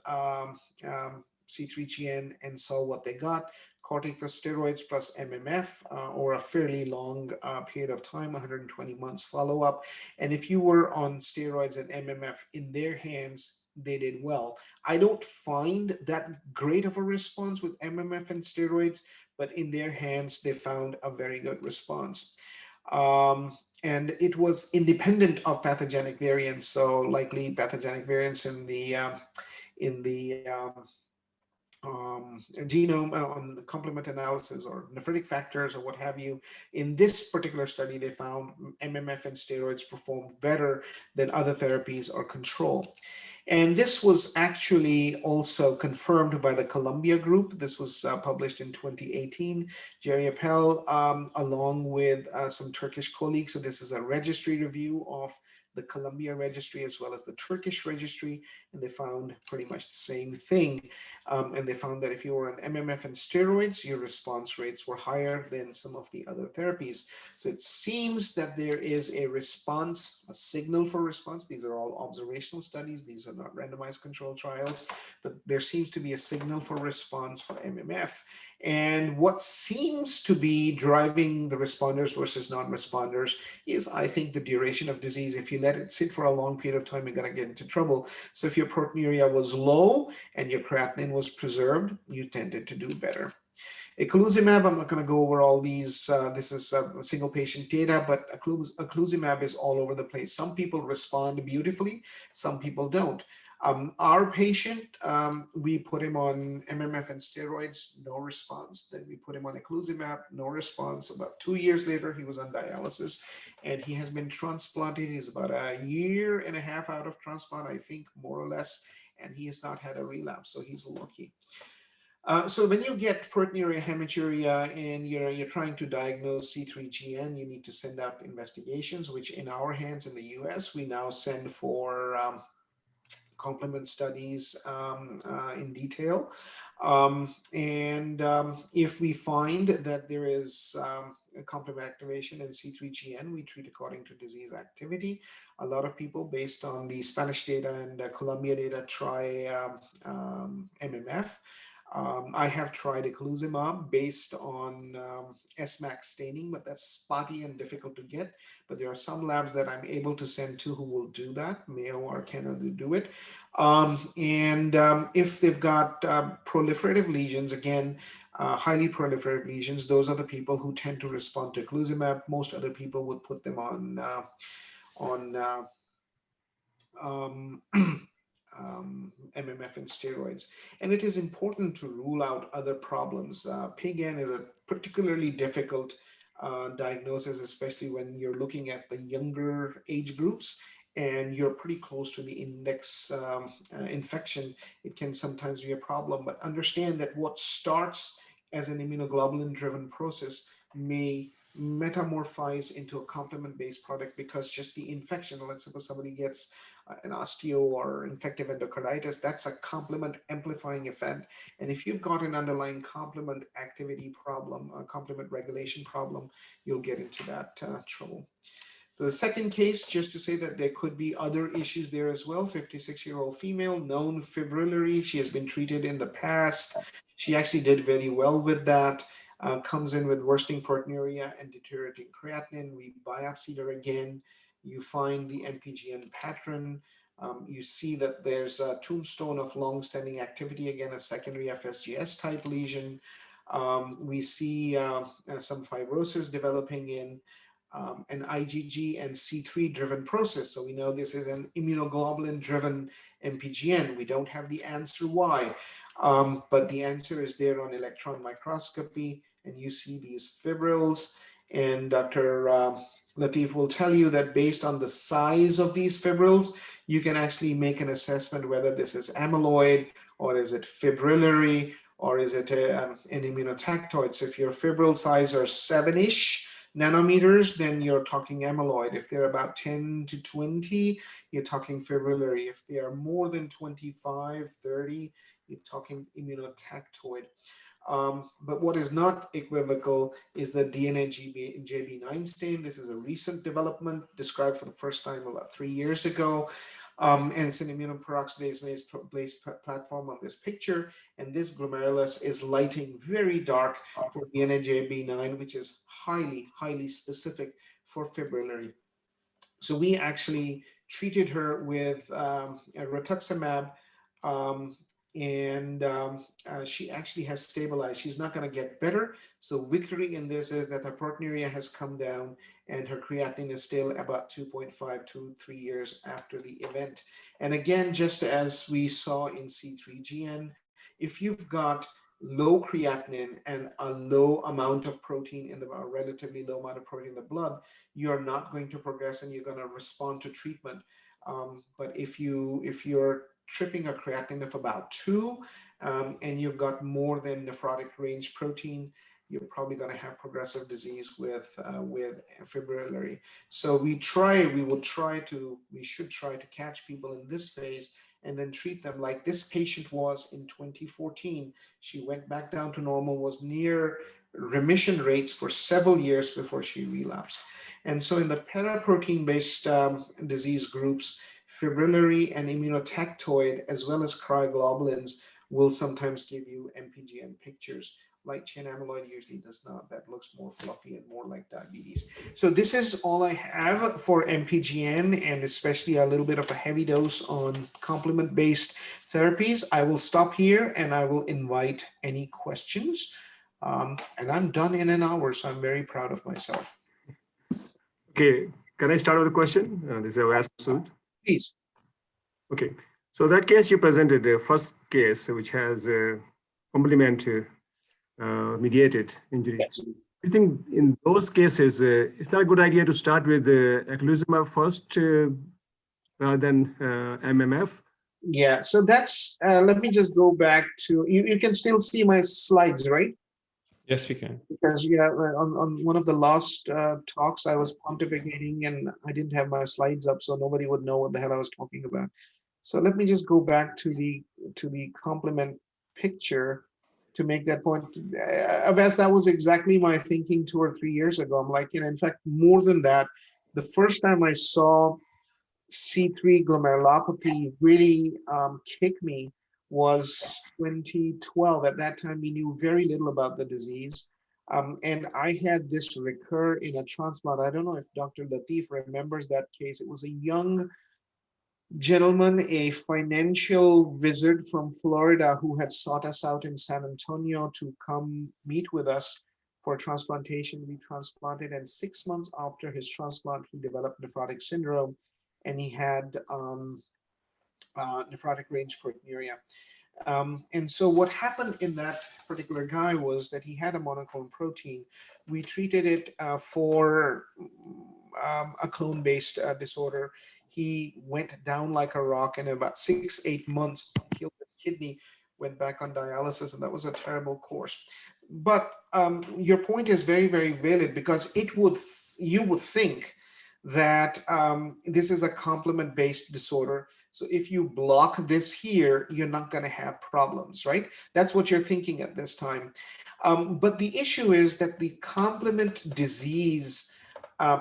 C3GN and saw what they got: corticosteroids plus MMF over a fairly long period of time, 120 months follow-up. And if you were on steroids and MMF in their hands, they did well. I don't find that great of a response with MMF and steroids, but in their hands, they found a very good response. And it was independent of pathogenic variants, so likely pathogenic variants in the genome on complement analysis or nephritic factors or what have you. In this particular study, they found MMF and steroids performed better than other therapies or control. And this was actually also confirmed by the Columbia group. This was published in 2018. Jerry Appel, along with some Turkish colleagues. So this is a registry review of the Columbia registry as well as the Turkish registry, and they found pretty much the same thing. And they found that if you were on MMF and steroids, your response rates were higher than some of the other therapies. So it seems that there is a response, a signal for response. These are all observational studies. These are not randomized controlled trials, but there seems to be a signal for response for MMF. And what seems to be driving the responders versus non-responders is, I think, the duration of disease. If you let it sit for a long period of time, you're going to get into trouble. So if your proteinuria was low and your creatinine was preserved, you tended to do better. Eculizumab, I'm not going to go over all these. This is single patient data, but eculizumab is all over the place. Some people respond beautifully, some people don't. Our patient, we put him on MMF and steroids, no response. Then we put him on eculizumab, no response. About 2 years later, he was on dialysis, and he has been transplanted. He's about a year and a half out of transplant, I think, more or less, and he has not had a relapse, so he's lucky. So when you get proteinuria, hematuria, and you're trying to diagnose C3GN, you need to send out investigations, which in our hands in the US, we now send for complement studies in detail. If we find that there is a complement activation in C3GN, we treat according to disease activity. A lot of people, based on the Spanish data and Columbia data, try MMF. I have tried eculizumab based on SMAC staining, but that's spotty and difficult to get. But there are some labs that I'm able to send to who will do that. Mayo or Canada do it. If they've got proliferative lesions, again, highly proliferative lesions, those are the people who tend to respond to eculizumab. Most other people would put them on MMF and steroids. And it is important to rule out other problems. PGN is a particularly difficult diagnosis, especially when you're looking at the younger age groups and you're pretty close to the index infection. It can sometimes be a problem, but understand that what starts as an immunoglobulin-driven process may metamorphose into a complement-based product because just the infection, let's suppose somebody gets an osteo or infective endocarditis, that's a complement amplifying event. And if you've got an underlying complement activity problem, a complement regulation problem, you'll get into that trouble. So the second case, just to say that there could be other issues there as well. 56-year-old female, known fibrillary. She has been treated in the past. She actually did very well with that. Comes in with worsening proteinuria and deteriorating creatinine. We biopsied her again. You find the MPGN pattern. You see that there's a tombstone of long-standing activity, again, a secondary FSGS type lesion. We see some fibrosis developing in. an IgG and C3 driven process. So we know this is an immunoglobulin driven MPGN. We don't have the answer why, but the answer is there on electron microscopy, and you see these fibrils. And Dr. Latif will tell you that based on the size of these fibrils, you can actually make an assessment whether this is amyloid, or is it fibrillary, or is it an immunotactoid. So if your fibril size are 7-ish nanometers, then you're talking amyloid. If they're about 10 to 20, you're talking fibrillary. If they are more than 25, 30, you're talking immunotactoid. But what is not equivocal is the DNA JB9 stain. This is a recent development described for the first time about 3 years ago. And it's an immunoperoxidase-based platform on this picture. And this glomerulus is lighting very dark for DNA JB9, which is highly, highly specific for fibrillary. So we actually treated her with rituximab, she actually has stabilized. She's not going to get better. So victory in this is that her proteinuria has come down and her creatinine is still about 2.5 to 3 years after the event. And again, just as we saw in C3GN, if you've got low creatinine and a low amount of protein in the, a relatively low amount of protein in the blood, you're not going to progress and you're going to respond to treatment. But if you're tripping a creatinine of about 2 and you've got more than nephrotic range protein, you're probably going to have progressive disease with fibrillary. So we should try to catch people in this phase and then treat them like this patient was in 2014. She went back down to normal, was near remission rates for several years before she relapsed. And so in the paraprotein-based disease groups, fibrillary and immunotactoid, as well as cryoglobulins, will sometimes give you MPGN pictures. Light chain amyloid usually does not. That looks more fluffy and more like diabetes. So this is all I have for MPGN, and especially a little bit of a heavy dose on complement-based therapies. I will stop here and I will invite any questions. And I'm done in an hour, so I'm very proud of myself. Okay, can I start with a question? This is Vas Sood. Please. Okay, so that case you presented, the first case, which has complement mediated injury. Yes. I think in those cases, it's not a good idea to start with eculizumab first rather than MMF. Yeah, so that's, let me just go back to, you can still see my slides, right? Yes, we can. Because yeah, on one of the last talks, I was pontificating and I didn't have my slides up, so nobody would know what the hell I was talking about. So let me just go back to the complement picture to make that point. Avas, that was exactly my thinking 2 or 3 years ago. I'm like, in fact, more than that, the first time I saw C3 glomerulopathy really kick me was 2012. At that time, we knew very little about the disease. And I had this recur in a transplant. I don't know if Dr. Latif remembers that case. It was a young gentleman, a financial wizard from Florida who had sought us out in San Antonio to come meet with us for transplantation. We transplanted, and 6 months after his transplant, he developed nephrotic syndrome, and he had nephrotic range proteinuria. And so what happened in that particular guy was that he had a monoclonal protein. We treated it for a clone-based disorder. He went down like a rock, and in about 6-8 months, killed the kidney, went back on dialysis, and that was a terrible course. But your point is very, very valid, because you would think that this is a complement-based disorder. So if you block this here, you're not going to have problems, right? That's what you're thinking at this time. But the issue is that the complement disease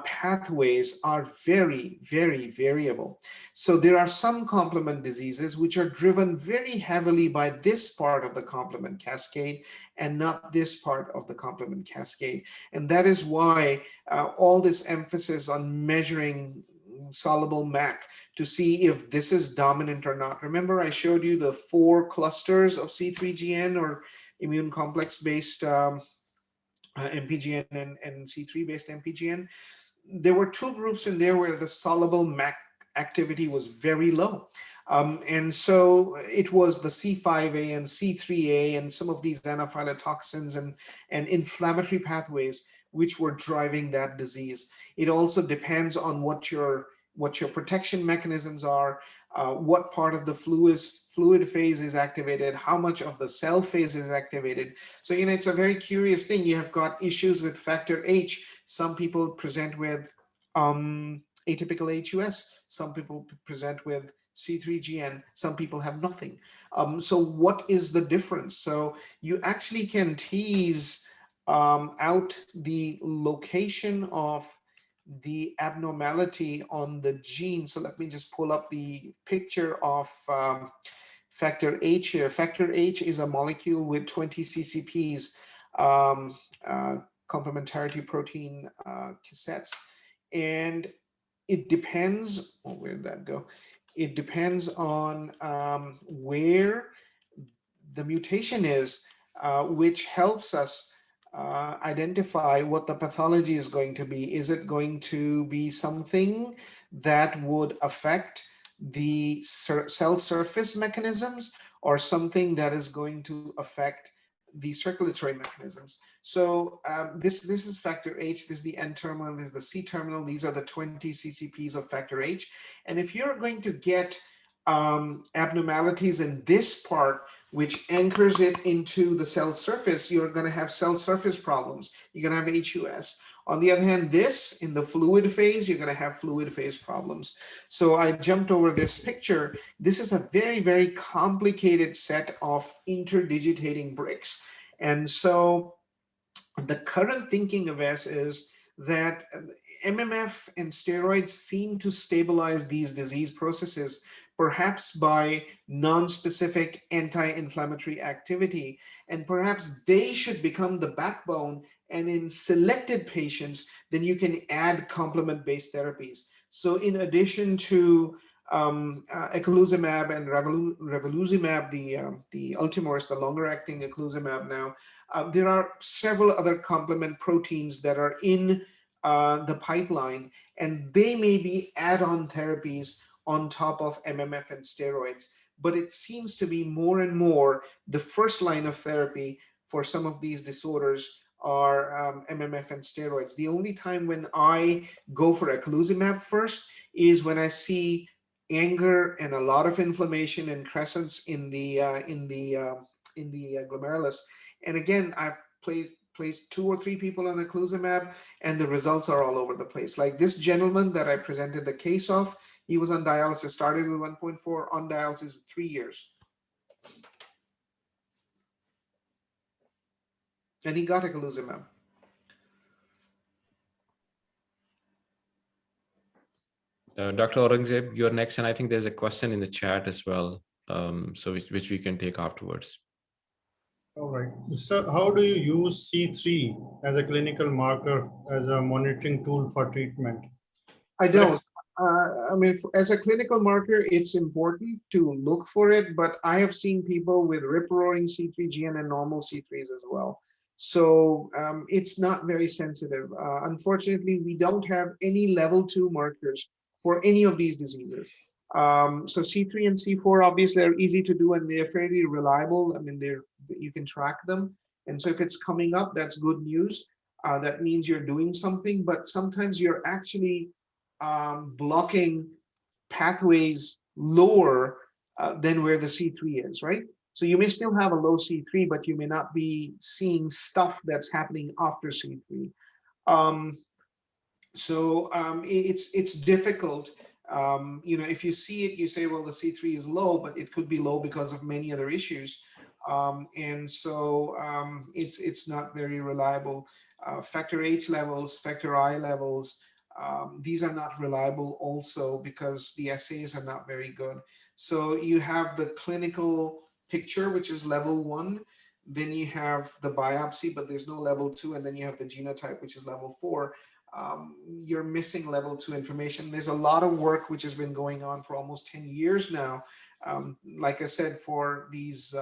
pathways are very, very variable. So there are some complement diseases which are driven very heavily by this part of the complement cascade and not this part of the complement cascade. And that is why all this emphasis on measuring soluble MAC to see if this is dominant or not. Remember, I showed you the 4 clusters of C3GN or immune complex based MPGN and C3 based MPGN. there were two groups in there where the soluble MAC activity was very low. And so it was the C5a and C3a and some of these anaphylotoxins and inflammatory pathways which were driving that disease. It also depends on what your protection mechanisms are, what part of the fluid phase is activated, how much of the cell phase is activated. So, you know, it's a very curious thing. You have got issues with factor H. Some people present with atypical HUS. Some people present with C3GN. Some people have nothing. So what is the difference? So you actually can tease out the location of the abnormality on the gene. So let me just pull up the picture of factor H here. Factor H is a molecule with 20 CCPs, complementarity protein cassettes. And it depends, oh, where did that go? It depends on where the mutation is, which helps us identify what the pathology is going to be. Is it going to be something that would affect the cell surface mechanisms, or something that is going to affect the circulatory mechanisms? So this is factor H. This is the N terminal. This is the C terminal. These are the 20 CCPs of factor H. And if you're going to get abnormalities in this part, which anchors it into the cell surface, you're going to have cell surface problems. You're going to have HUS. On the other hand, this in the fluid phase, you're going to have fluid phase problems. So I jumped over this picture. This is a very, very complicated set of interdigitating bricks. And so the current thinking of us is that MMF and steroids seem to stabilize these disease processes, perhaps by non-specific anti-inflammatory activity, and perhaps they should become the backbone. And in selected patients, then you can add complement-based therapies. So in addition to eculizumab and revolutimab, the Ultimoris, the longer-acting eculizumab now, there are several other complement proteins that are in the pipeline, and they may be add-on therapies on top of MMF and steroids. But it seems to be more and more the first line of therapy for some of these disorders are MMF and steroids. The only time when I go for eculizumab first is when I see anger and a lot of inflammation and crescents in the glomerulus. And again, I've placed 2 or 3 people on eculizumab, and the results are all over the place. Like this gentleman that I presented the case of, he was on dialysis, started with 1.4, on dialysis 3 years. And he got eculizumab. Dr. Aurangzeb, you're next, and I think there's a question in the chat as well, so which we can take afterwards. All right. So how do you use C3 as a clinical marker, as a monitoring tool for treatment? I don't. I mean, as a clinical marker, it's important to look for it, but I have seen people with rip-roaring C3GN and normal C3s as well. So it's not very sensitive. Unfortunately, we don't have any level 2 markers for any of these diseases. So C3 and C4 obviously are easy to do, and they're fairly reliable. I mean, you can track them. And so if it's coming up, that's good news. That means you're doing something, but sometimes you're actually blocking pathways lower than where the C3 is, right? So you may still have a low C3, but you may not be seeing stuff that's happening after C3. It's difficult. You know, if you see it, you say, well, the C3 is low, but it could be low because of many other issues. It's not very reliable. Factor H levels, factor I levels, these are not reliable also because the assays are not very good. So you have the clinical picture, which is level 1. Then you have the biopsy, but there's no level 2. And then you have the genotype, which is level 4. You're missing level 2 information. There's a lot of work which has been going on for almost 10 years now. Like I said, for these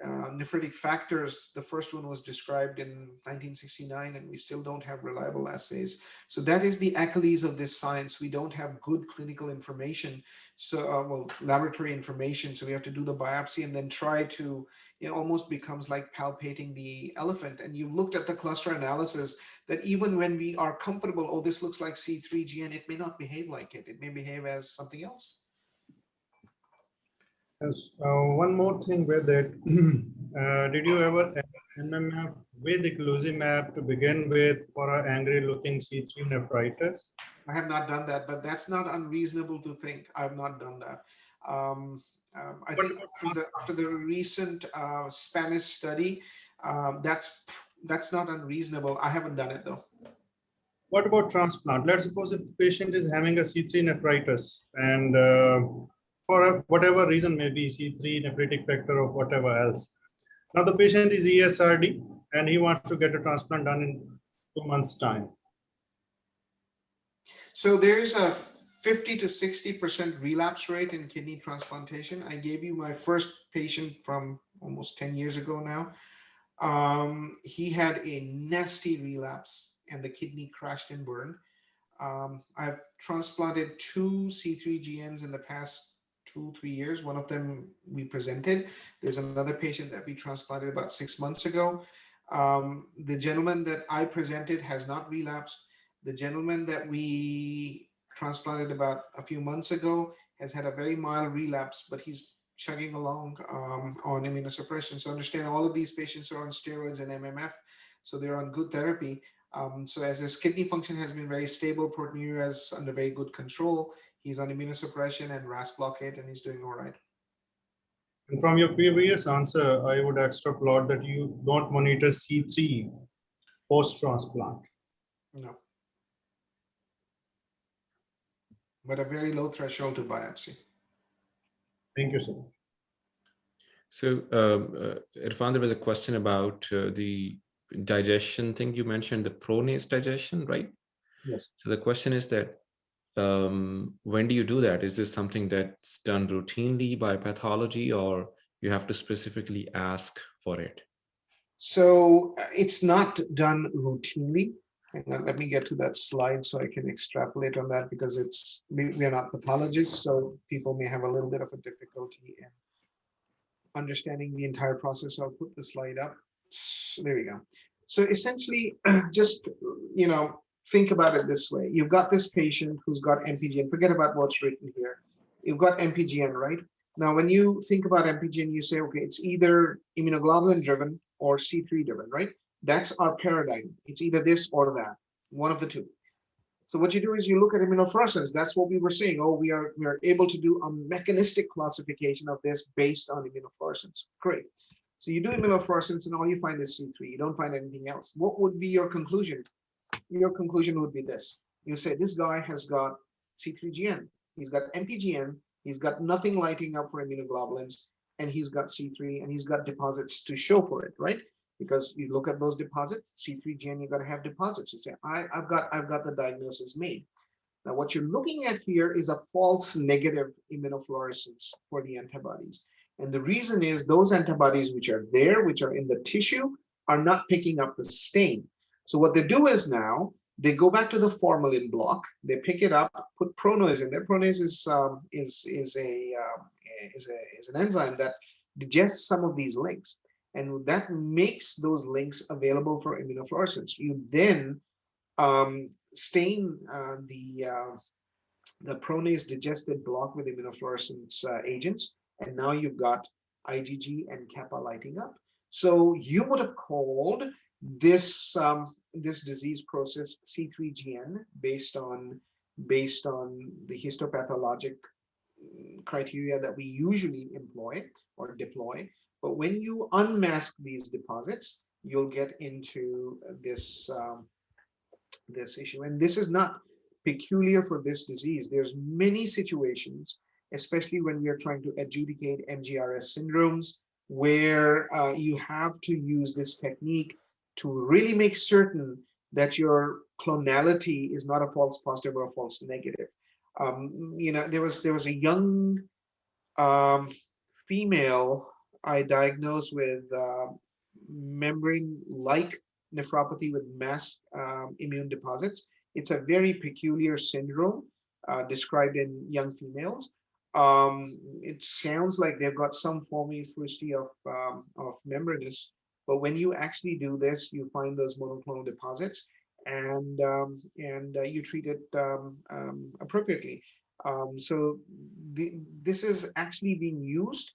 nephritic factors, the first one was described in 1969, and we still don't have reliable assays. So that is the Achilles of this science. We don't have good clinical information, so well, laboratory information. So we have to do the biopsy and then try to, it almost becomes like palpating the elephant. And you've looked at the cluster analysis that even when we are comfortable, oh, this looks like C3GN, it may not behave like it. It may behave as something else. Yes, one more thing with it. Did you ever add MMF with the Glosemap to begin with for an angry looking C3 nephritis? I have not done that, but that's not unreasonable to think. I've not done that. I think after the recent Spanish study, that's not unreasonable. I haven't done it though. What about transplant? Let's suppose if the patient is having a C3 nephritis and for whatever reason, maybe C3 nephritic factor or whatever else. Now the patient is ESRD and he wants to get a transplant done in 2 months' time. So there's a 50 to 60% relapse rate in kidney transplantation. I gave you my first patient from almost 10 years ago now. He had a nasty relapse and the kidney crashed and burned. I've transplanted 2 C3GNs in the past 2-3 years. One of them we presented. There's another patient that we transplanted about 6 months ago. The gentleman that I presented has not relapsed. The gentleman that we transplanted about a few months ago has had a very mild relapse, but he's chugging along on immunosuppression. So understand all of these patients are on steroids and MMF, so they're on good therapy. So as his kidney function has been very stable, proteinuria is under very good control. He's on immunosuppression and RAS blockade, and he's doing all right. And from your previous answer, I would extrapolate that you don't monitor C3 post-transplant. No. But a very low threshold to biopsy. Thank you, sir. So Irfan, there was a question about the digestion thing you mentioned, the pronase digestion, right? Yes. So the question is that when do you do that? Is this something that's done routinely by pathology, or you have to specifically ask for it? So it's not done routinely. Hang on, let me get to that slide so I can extrapolate on that, because we are not pathologists, so people may have a little bit of a difficulty in understanding the entire process. So I'll put the slide up. So there we go. So essentially, just, think about it this way. You've got this patient who's got MPGN. Forget about what's written here. You've got MPGN, right? Now, when you think about MPGN, you say, okay, it's either immunoglobulin driven or C3 driven, right? That's our paradigm. It's either this or that, one of the two. So what you do is you look at immunofluorescence. That's what we were saying. Oh, we are able to do a mechanistic classification of this based on immunofluorescence. Great. So you do immunofluorescence and all you find is C3. You don't find anything else. What would be your conclusion? Your conclusion would be this. You say this guy has got C3GN. He's got MPGN. He's got nothing lighting up for immunoglobulins, and he's got C3, and he's got deposits to show for it, right? Because you look at those deposits, C3GN, you got to have deposits. You say, I've got the diagnosis made. Now, what you're looking at here is a false negative immunofluorescence for the antibodies. And the reason is those antibodies which are there, which are in the tissue, are not picking up the stain. So what they do is now they go back to the formalin block, they pick it up, put pronase in there. Pronase is an enzyme that digests some of these links, and that makes those links available for immunofluorescence. You then stain the pronase digested block with immunofluorescence agents, and now you've got IgG and kappa lighting up. So you would have called this this disease process C3GN based on the histopathologic criteria that we usually employ or deploy. But when you unmask these deposits, you'll get into this this issue. And this is not peculiar for this disease. There's many situations, especially when we are trying to adjudicate MGRS syndromes, where you have to use this technique to really make certain that your clonality is not a false positive or a false negative. There was a young female I diagnosed with membrane-like nephropathy with mass immune deposits. It's a very peculiar syndrome described in young females. It sounds like they've got some formatory of membranous, but when you actually do this, you find those monoclonal deposits, and you treat it appropriately. So this is actually being used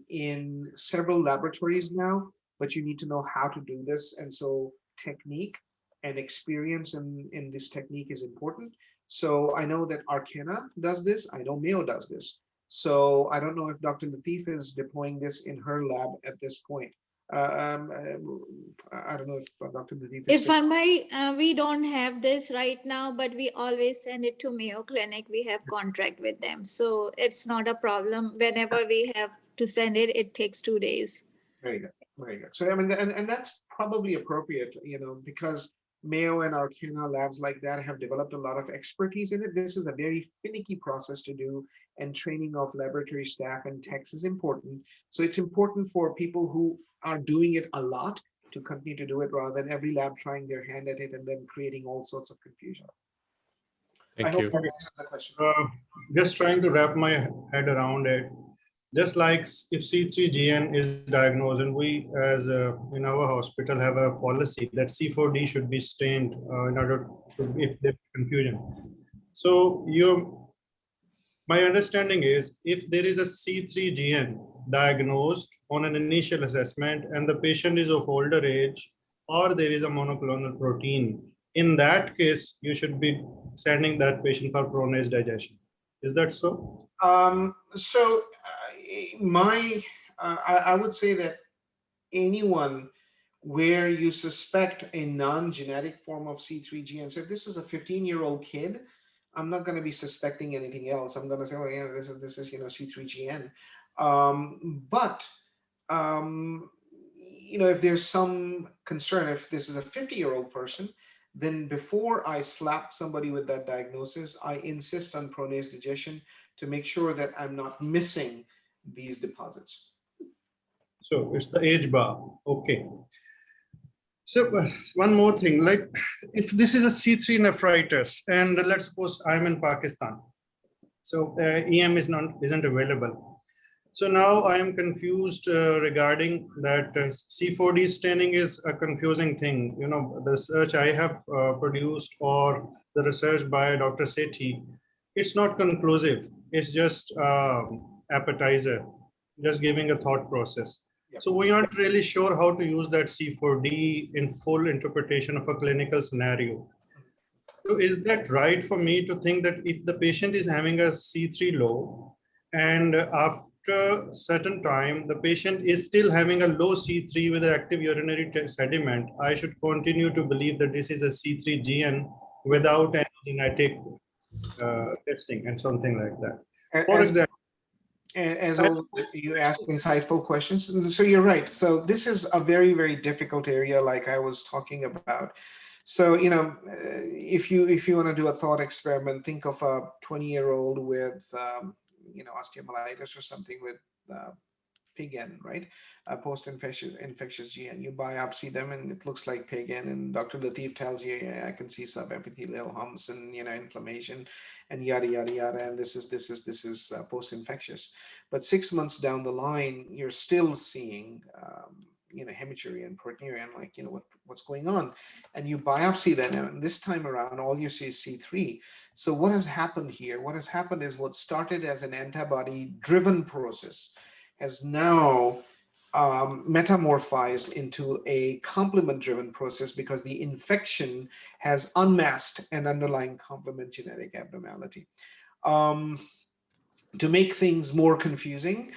in several laboratories now, but you need to know how to do this. And so technique and experience in this technique is important. So I know that APPNA does this. I know Mayo does this. So I don't know if Dr. Latif is deploying this in her lab at this point. I don't know if Dr. Latif is. If I may, we don't have this right now, but we always send it to Mayo Clinic. We have contract with them. So it's not a problem. Whenever we have to send it, it takes 2 days. Very good, very good. So I mean, and that's probably appropriate, you know, because Mayo and APPNA labs like that have developed a lot of expertise in it. This is a very finicky process to do, and training of laboratory staff and techs is important. So it's important for people who are doing it a lot to continue to do it, rather than every lab trying their hand at it and then creating all sorts of confusion. Thank you. I hope that answers the question. Just trying to wrap my head around it. Just like if C3GN is diagnosed, and we as in our hospital have a policy that C4D should be stained in order to, if there's confusion. So my understanding is, if there is a C3GN diagnosed on an initial assessment and the patient is of older age, or there is a monoclonal protein, in that case, you should be sending that patient for pronase digestion. Is that so? I would say that anyone where you suspect a non-genetic form of C3GN, so if this is a 15-year-old kid, I'm not going to be suspecting anything else. I'm going to say, oh yeah, this is you know, C3GN. You know, if there's some concern, if this is a 50-year-old person, then before I slap somebody with that diagnosis, I insist on pronase digestion to make sure that I'm not missing these deposits. So it's the age bar. Okay. So one more thing, like if this is a C3 nephritis, and let's suppose I'm in Pakistan, so EM isn't available. So now I am confused regarding that C4D staining is a confusing thing. You know, the research I have produced, or the research by Dr. Sethi, it's not conclusive. It's just appetizer, just giving a thought process. Yep. So we aren't really sure how to use that C4D in full interpretation of a clinical scenario. So is that right for me to think that if the patient is having a C3 low, and after a certain time, the patient is still having a low C3 with active urinary sediment, I should continue to believe that this is a C3GN without any genetic testing and something like that? For example, as you ask insightful questions. So you're right. So this is a very, very difficult area, like I was talking about. So, you know, if you want to do a thought experiment, think of a 20-year-old with, you know, osteomyelitis or something with PGN, right? Post-infectious GN. You biopsy them and it looks like PGN, and Dr. Latif tells you, yeah, I can see subepithelial humps and, you know, inflammation and yada, yada, yada. And this is post-infectious. But 6 months down the line, you're still seeing, you know, hematuria and proteinuria, and like, you know, what's going on, and you biopsy them, and this time around all you see is C3. So what has happened here? What has happened is what started as an antibody driven process has now metamorphized into a complement driven process, because the infection has unmasked an underlying complement genetic abnormality. To make things more confusing,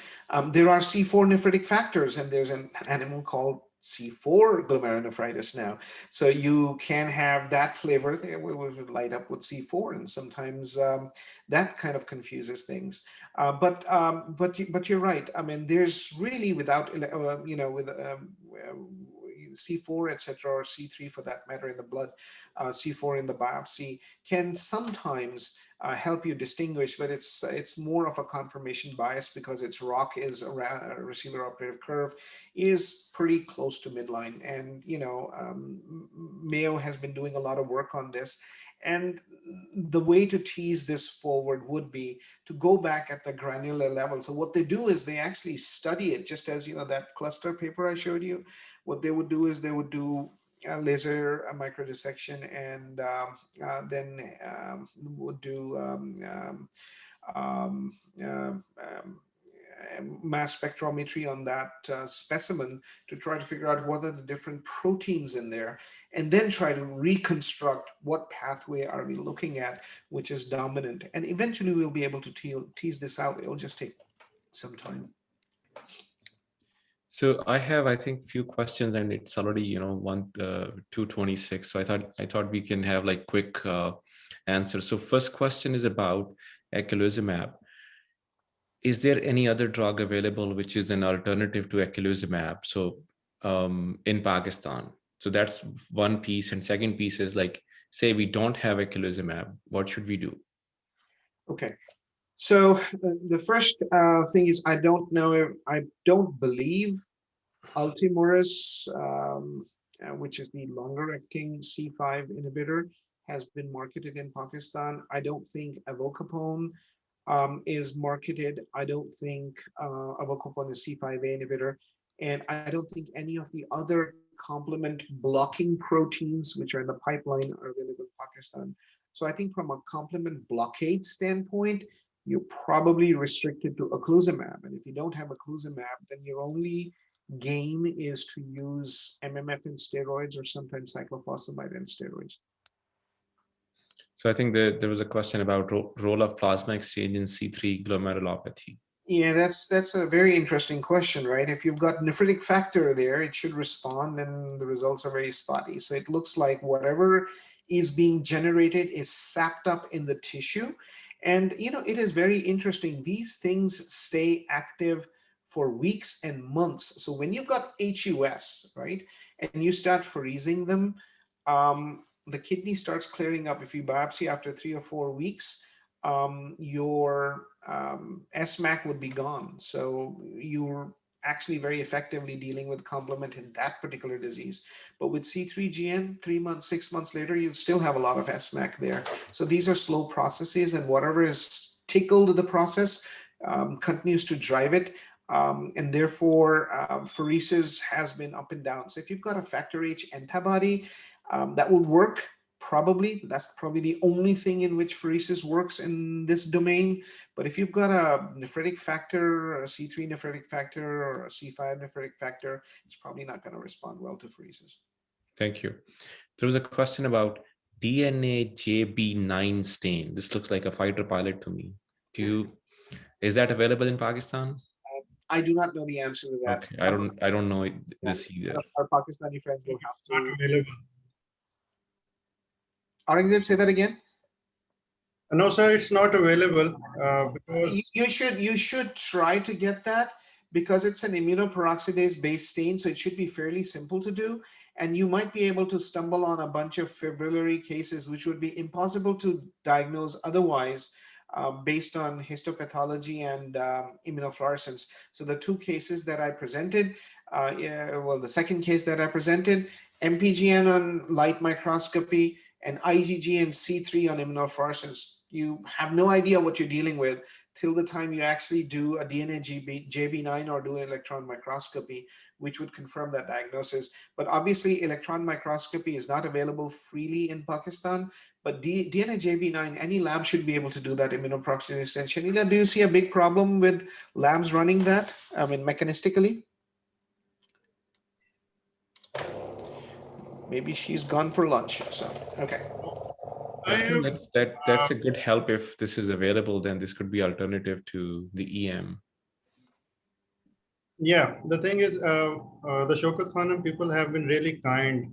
there are C4 nephritic factors, and there's an animal called C4 glomerulonephritis now. So you can have that flavor there, we would light up with C4, and sometimes that kind of confuses things. But you're right. I mean, there's really, without you know, with C4, etc., or C3 for that matter in the blood, C4 in the biopsy can sometimes help you distinguish, but it's more of a confirmation bias because its ROC is around receiver operative curve is pretty close to midline, and Mayo has been doing a lot of work on this. And the way to tease this forward would be to go back at the granular level. So what they do is they actually study it, just as that cluster paper I showed you. What they would do is they would do a laser microdissection, and then would do mass spectrometry on that specimen to try to figure out what are the different proteins in there, and then try to reconstruct what pathway are we looking at, which is dominant. And eventually we'll be able to tease this out. It'll just take some time. So I have, I think, few questions, and it's already 2:26. So I thought we can have like quick answers. So first question is about eculizumab. Is there any other drug available which is an alternative to eculizumab? So in Pakistan. So that's one piece. And second piece is like, say we don't have eculizumab, what should we do? Okay. So the first thing is, I don't believe Ultimoris, which is the longer acting C5 inhibitor, has been marketed in Pakistan. I don't think Avocapone is marketed. I don't think Avocapone is C5a inhibitor. And I don't think any of the other complement blocking proteins which are in the pipeline are available in Pakistan. So I think from a complement blockade standpoint, you're probably restricted to eculizumab. And if you don't have eculizumab, then your only game is to use MMF and steroids, or sometimes cyclophosphamide and steroids. So I think there was a question about role of plasma exchange in C3 glomerulopathy. Yeah, that's a very interesting question, right? If you've got nephritic factor there, it should respond, and the results are very spotty. So it looks like whatever is being generated is sapped up in the tissue. And, it is very interesting. These things stay active for weeks and months. So when you've got HUS, right, and you start freezing them, the kidney starts clearing up. If you biopsy after 3 or 4 weeks, your SMAC would be gone. So you're actually very effectively dealing with complement in that particular disease. But with C3GN, 3 months, 6 months later, you still have a lot of SMAC there. So these are slow processes, and whatever is tickled the process continues to drive it. And therefore, pheresis has been up and down. So if you've got a factor H antibody, that would work. Probably, that's probably the only thing in which pheresis works in this domain. But if you've got a nephritic factor, a C3 nephritic factor, or a C5 nephritic factor, it's probably not going to respond well to pheresis. Thank you. There was a question about DNA JB9 stain. This looks like a fighter pilot to me. Is that available in Pakistan? I do not know the answer to that. Okay. I don't know this either. Our Pakistani friends will have Not to. available. Aurangzeb, say that again. No, sir, it's not available because You should try to get that, because it's an immunoperoxidase based stain, so it should be fairly simple to do. And you might be able to stumble on a bunch of fibrillary cases, which would be impossible to diagnose otherwise, based on histopathology and immunofluorescence. So the 2 cases that I presented, the second case that I presented, MPGN on light microscopy and IgG and C3 on immunofluorescence, you have no idea what you're dealing with till the time you actually do a DNA JB9 or do an electron microscopy, which would confirm that diagnosis. But obviously, electron microscopy is not available freely in Pakistan. But DNA JB9, any lab should be able to do that immunoperoxidase. And Shanila, do you see a big problem with labs running that? I mean, mechanistically? Maybe she's gone for lunch. So, okay. I think that's a good help. If this is available, then this could be alternative to the EM. yeah, the thing is, the Shaukat Khanum people have been really kind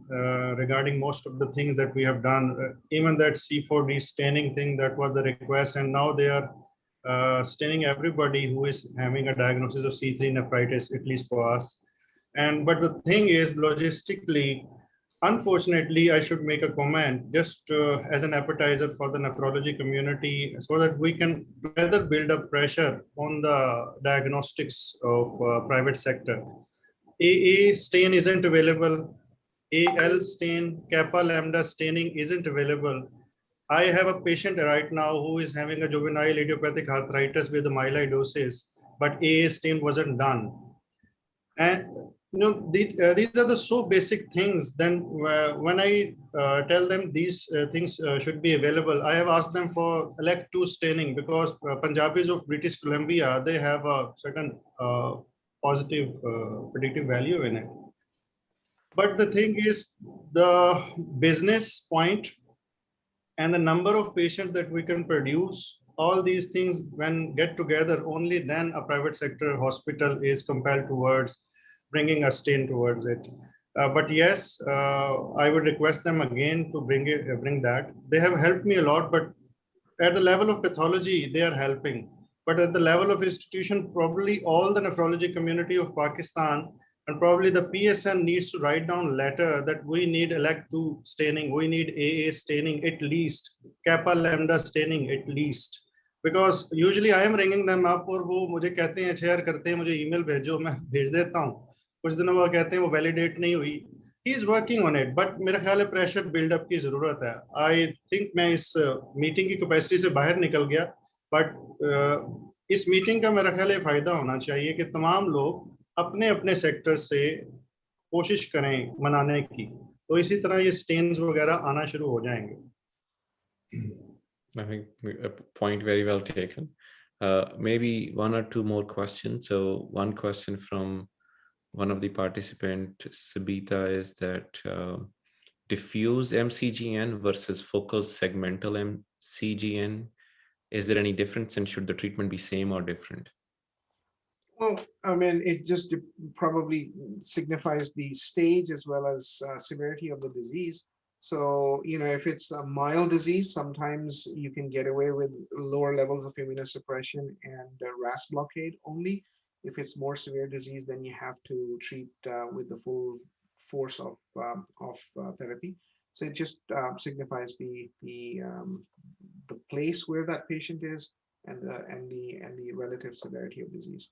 regarding most of the things that we have done. Even that C4D staining thing, that was the request, and now they are staining everybody who is having a diagnosis of C3 nephritis, at least for us. But the thing is, logistically, unfortunately, I should make a comment just as an appetizer for the nephrology community so that we can together build up pressure on the diagnostics of private sector. AA stain isn't available. AL stain, kappa lambda staining isn't available. I have a patient right now who is having a juvenile idiopathic arthritis with amyloidosis, but AA stain wasn't done. And these are the so basic things. Then when I tell them these things should be available, I have asked them for LEC2 staining because Punjabis of British Columbia, they have a certain positive predictive value in it. But the thing is, the business point and the number of patients that we can produce, all these things when get together, only then a private sector hospital is compelled towards bringing a stain towards it. But yes, I would request them again to bring that. They have helped me a lot, but at the level of pathology, they are helping. But at the level of institution, probably all the nephrology community of Pakistan and probably the PSN needs to write down a letter that we need LEC2 staining, we need AA staining at least, kappa lambda staining at least. Because usually I am ringing them up और वो मुझे कहते हैं share करते हैं मुझे email भेजो मैं भेज देता हूँ कुछ दिनों बाद कहते हैं वो validate नहीं हुई. He is working on it, but मेरा ख्याल है pressure build up की ज़रूरत है. I think मैं इस meeting की capacity से बाहर निकल गया, but इस meeting का मेरा ख्याल है फायदा होना चाहिए कि तमाम लोग अपने अपने सेक्टर से कोशिश करें मनाने की, तो इसी तरह ये स्टेन्स वगैरह आना शुरू हो जाएंगे. I think a point very well taken. Maybe one or two more questions. So one question from one of the participants, Sabita, is that diffuse MCGN versus focal segmental MCGN, is there any difference and should the treatment be same or different? Well, I mean, it just probably signifies the stage as well as severity of the disease. So, if it's a mild disease, sometimes you can get away with lower levels of immunosuppression and RAS blockade only. If it's more severe disease, then you have to treat with the full force of therapy. So it just signifies the place where that patient is and the relative severity of disease.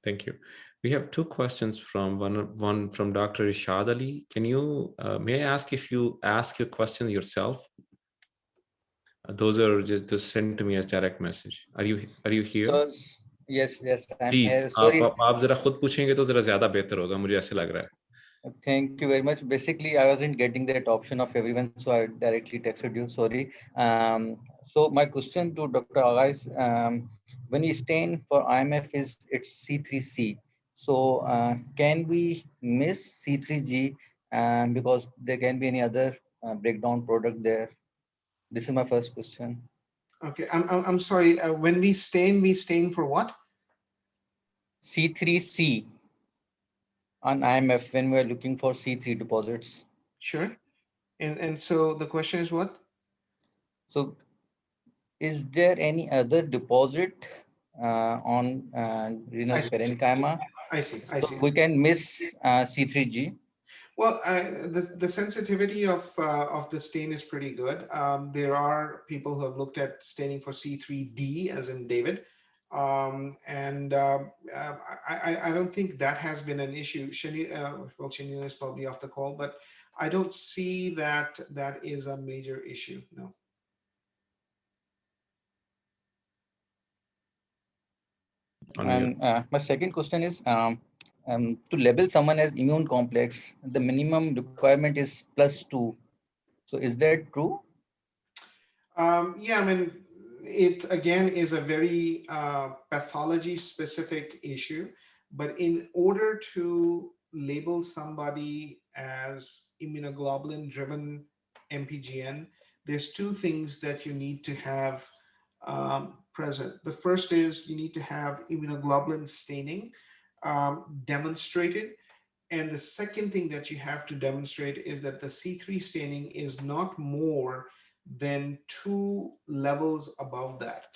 Thank you. We have two questions from one from Dr. Ishad Ali. Can you, may I ask if you ask your question yourself? Those are just sent to me as direct message. Are you here? So, yes, I'm Please, here. Sorry. आप जरा खुद पूछेंगे तो जरा ज़्यादा बेहतर होगा, मुझे ऐसे लग रहा है. Thank you very much. Basically, I wasn't getting that option of everyone, so I directly texted you. Sorry. So my question to Dr. Agha is, when we stain for IMF it's C3C. So can we miss C3G because there can be any other breakdown product there? This is my first question. Okay, I'm sorry. When we stain for what? C3C on IMF when we are looking for C3 deposits. Sure. And so the question is what? So is there any other deposit on renal parenchyma? I see. So we can miss C3G. Well, the sensitivity of the stain is pretty good. There are people who have looked at staining for C3D, as in David, and I don't think that has been an issue. Well, Shanina is probably off the call, but I don't see that is a major issue. No. And my second question is, to label someone as immune complex, the minimum requirement is +2. So is that true? Yeah, I mean, it again is a very pathology specific issue, but in order to label somebody as immunoglobulin driven MPGN, there's two things that you need to have present. The first is you need to have immunoglobulin staining demonstrated. And the second thing that you have to demonstrate is that the C3 staining is not more than 2 levels above that.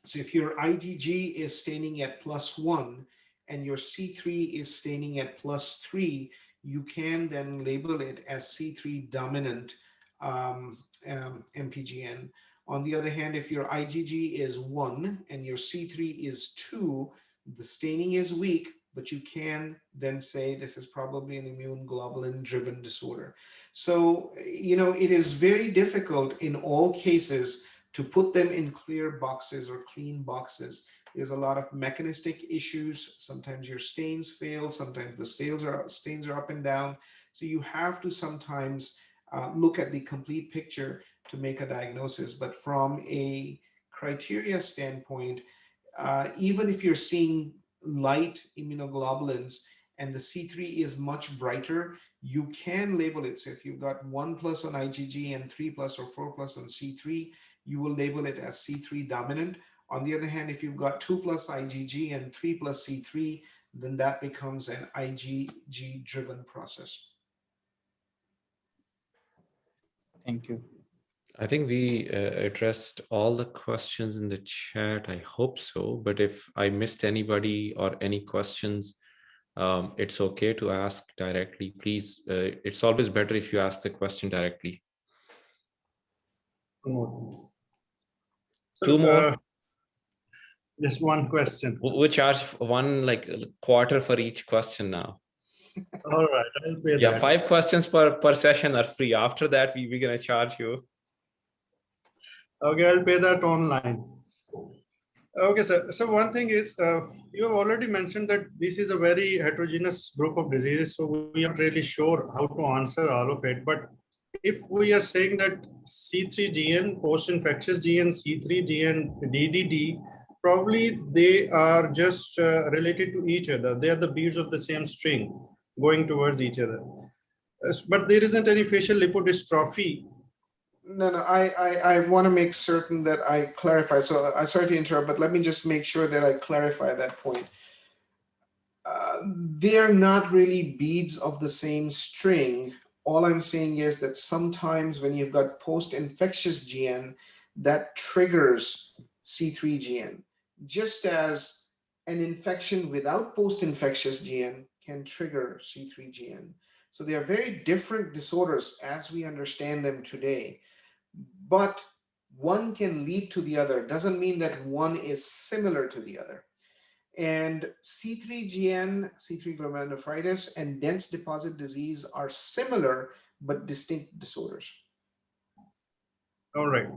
So if your IgG is staining at +1 and your C3 is staining at +3, you can then label it as C3 dominant MPGN. On the other hand, if your IgG is 1 and your C3 is 2, the staining is weak, but you can then say this is probably an immune globulin driven disorder. So, you know, it is very difficult in all cases to put them in clear boxes or clean boxes. There's a lot of mechanistic issues. Sometimes your stains fail. Sometimes the stains are up and down. So you have to sometimes look at the complete picture to make a diagnosis. But from a criteria standpoint, even if you're seeing light immunoglobulins and the C3 is much brighter, you can label it. So if you've got 1+ on IgG and 3+ or 4+ on C3, you will label it as C3 dominant. On the other hand, if you've got 2+ IgG and 3+ C3, then that becomes an IgG driven process. Thank you. I think we addressed all the questions in the chat. I hope so. But if I missed anybody or any questions, it's okay to ask directly. Please, it's always better if you ask the question directly. So, Two more. Just one question. We charge one like quarter for each question now. All right, I'll pay Yeah, that. 5 questions per session are free. After that, we're gonna charge you. Okay, I'll pay that online. Okay, sir. So one thing is, you have already mentioned that this is a very heterogeneous group of diseases, so we aren't really sure how to answer all of it. But if we are saying that C3GN, post-infectious GN, C3GN, DDD, probably they are just related to each other. They are the beads of the same string going towards each other. But there isn't any facial lipodystrophy. No, I want to make certain that I clarify. So I'm sorry to interrupt, but let me just make sure that I clarify that point. They are not really beads of the same string. All I'm saying is that sometimes when you've got post-infectious GN, that triggers C3GN, just as an infection without post-infectious GN can trigger C3GN. So they are very different disorders as we understand them today. But one can lead to the other. Doesn't mean that one is similar to the other. And C3GN, C3 glomerulonephritis, and dense deposit disease are similar but distinct disorders. All right.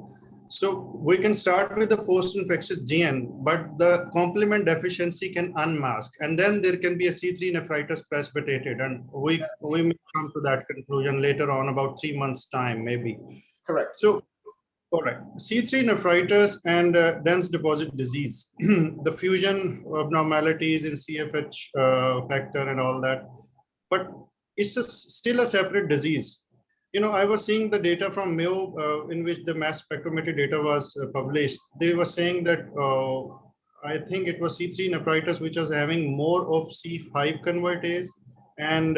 So we can start with the post-infectious GN, but the complement deficiency can unmask, and then there can be a C3 nephritis precipitated, and we may come to that conclusion later on, about 3 months' time, maybe. Correct. So, all right, C3 nephritis and dense deposit disease, the fusion abnormalities in CFH factor and all that, but it's still a separate disease. You know, I was seeing the data from Mayo in which the mass spectrometry data was published. They were saying that I think it was C3 nephritis, which was having more of C5 convertase, and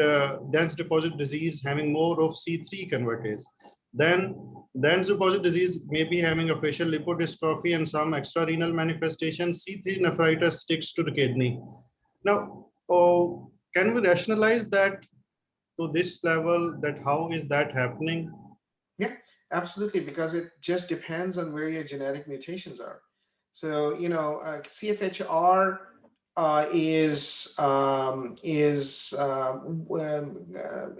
dense deposit disease having more of C3 convertase. Then dense deposit disease may be having a facial lipodystrophy and some extrarenal manifestation. C3 nephritis sticks to the kidney. Now, can we rationalize that to this level, that how is that happening? Yeah, absolutely, because it just depends on where your genetic mutations are. So, you know, CFHR is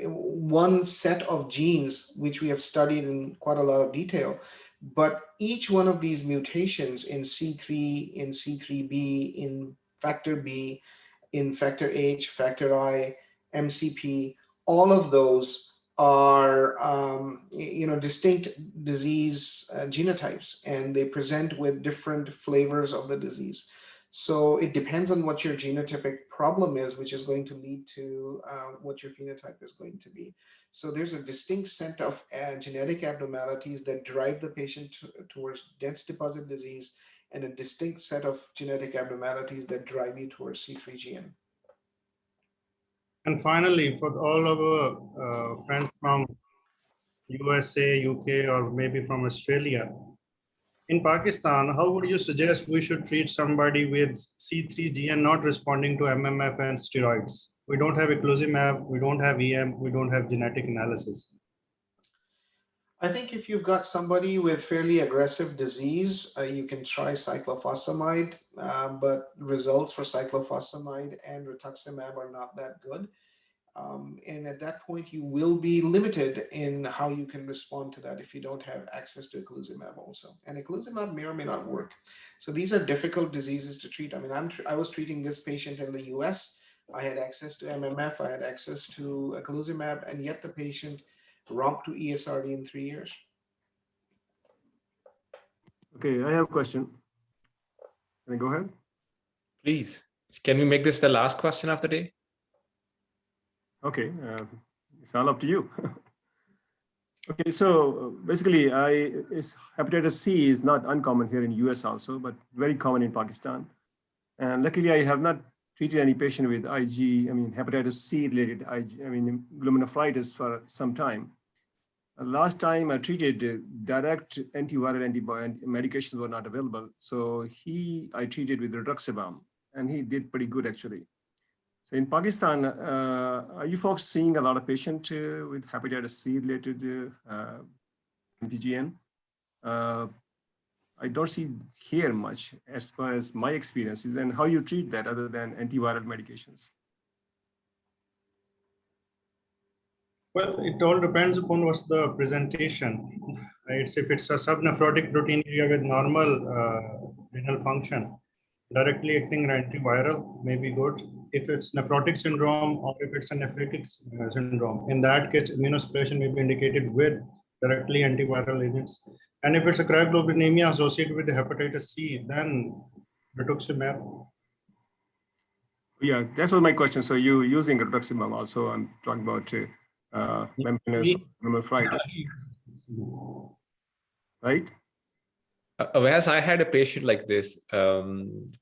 one set of genes which we have studied in quite a lot of detail, but each one of these mutations in C3, in C3b, in factor B, in factor H, factor I, MCP, all of those are you know, distinct disease genotypes, and they present with different flavors of the disease. So it depends on what your genotypic problem is, which is going to lead to what your phenotype is going to be. So there's a distinct set of genetic abnormalities that drive the patient towards dense deposit disease, and a distinct set of genetic abnormalities that drive you towards C3GN. And finally, for all of our friends from USA, UK, or maybe from Australia, in Pakistan, how would you suggest we should treat somebody with C3G and not responding to MMF and steroids? We don't have eculizumab, we don't have EM, we don't have genetic analysis. I think if you've got somebody with fairly aggressive disease, you can try cyclophosphamide, but results for cyclophosphamide and rituximab are not that good. And at that point, you will be limited in how you can respond to that if you don't have access to eculizumab also. And eculizumab may or may not work. So these are difficult diseases to treat. I mean, I was treating this patient in the US. I had access to MMF, I had access to eculizumab, and yet the patient romped to ESRD in 3 years. Okay, I have a question. Can I go ahead? Please, can we make this the last question of the day? Okay, it's all up to you. Okay, so basically, hepatitis C is not uncommon here in US also, but very common in Pakistan. And luckily, I have not treated any patient with hepatitis C related glomerulonephritis for some time. Last time I treated, direct antiviral medications were not available. So I treated with rituximab, and he did pretty good actually. So in Pakistan, are you folks seeing a lot of patients with hepatitis C related MPGN? I don't see here much as far as my experiences, and how you treat that other than antiviral medications. Well, it all depends upon what's the presentation. If it's a subnephrotic proteinuria with normal renal function, directly acting antiviral may be good. If it's nephrotic syndrome or if it's a nephritic syndrome, in that case, immunosuppression may be indicated with directly antiviral agents. And if it's a cryoglobulinemia associated with the hepatitis C, then rituximab. Yeah, that's what my question. So you using rituximab also? I'm talking about membranoproliferative, right? Whereas I had a patient like this,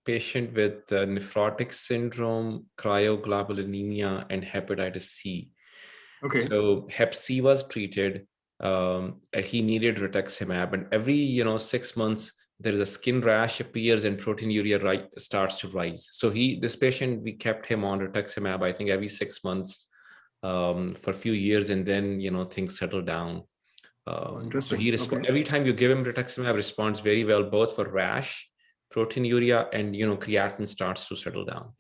patient with nephrotic syndrome, cryoglobulinemia, and hepatitis C. Okay. So Hep C was treated. He needed rituximab, and every 6 months there is a skin rash appears and proteinuria starts to rise. So this patient, we kept him on rituximab, I think every 6 months for a few years, and then things settled down. So he every time you give him rituximab, responds very well, both for rash, proteinuria, and creatinine starts to settle down.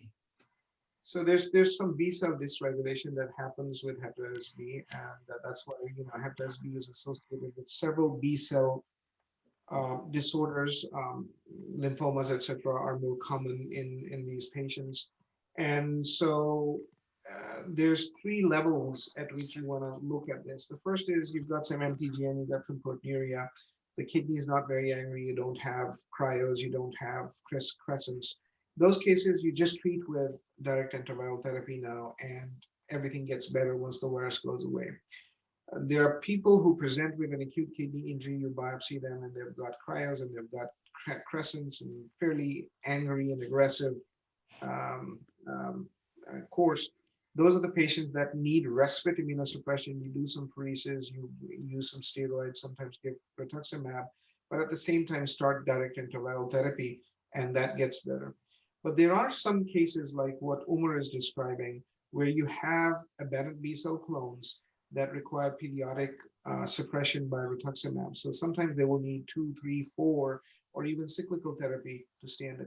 So there's some B cell dysregulation that happens with hepatitis B, and that's why hepatitis B is associated with several B cell disorders, lymphomas, etc., are more common in these patients. And so there's 3 levels at which you want to look at this. The first is you've got some MPGN, you've got some proteinuria, the kidney is not very angry, you don't have cryos, you don't have crescents. Those cases you just treat with direct antiviral therapy now, and everything gets better once the virus goes away. There are people who present with an acute kidney injury, you biopsy them, and they've got cryos and they've got crescents and fairly angry and aggressive course. Those are the patients that need respite immunosuppression. You do some pheresis, you use some steroids, sometimes give rituximab, but at the same time start direct antiviral therapy, and that gets better. But there are some cases like what Umar is describing, where you have aberrant B cell clones that require periodic suppression by rituximab. So sometimes they will need 2, 3, 4, or even cyclical therapy to stay under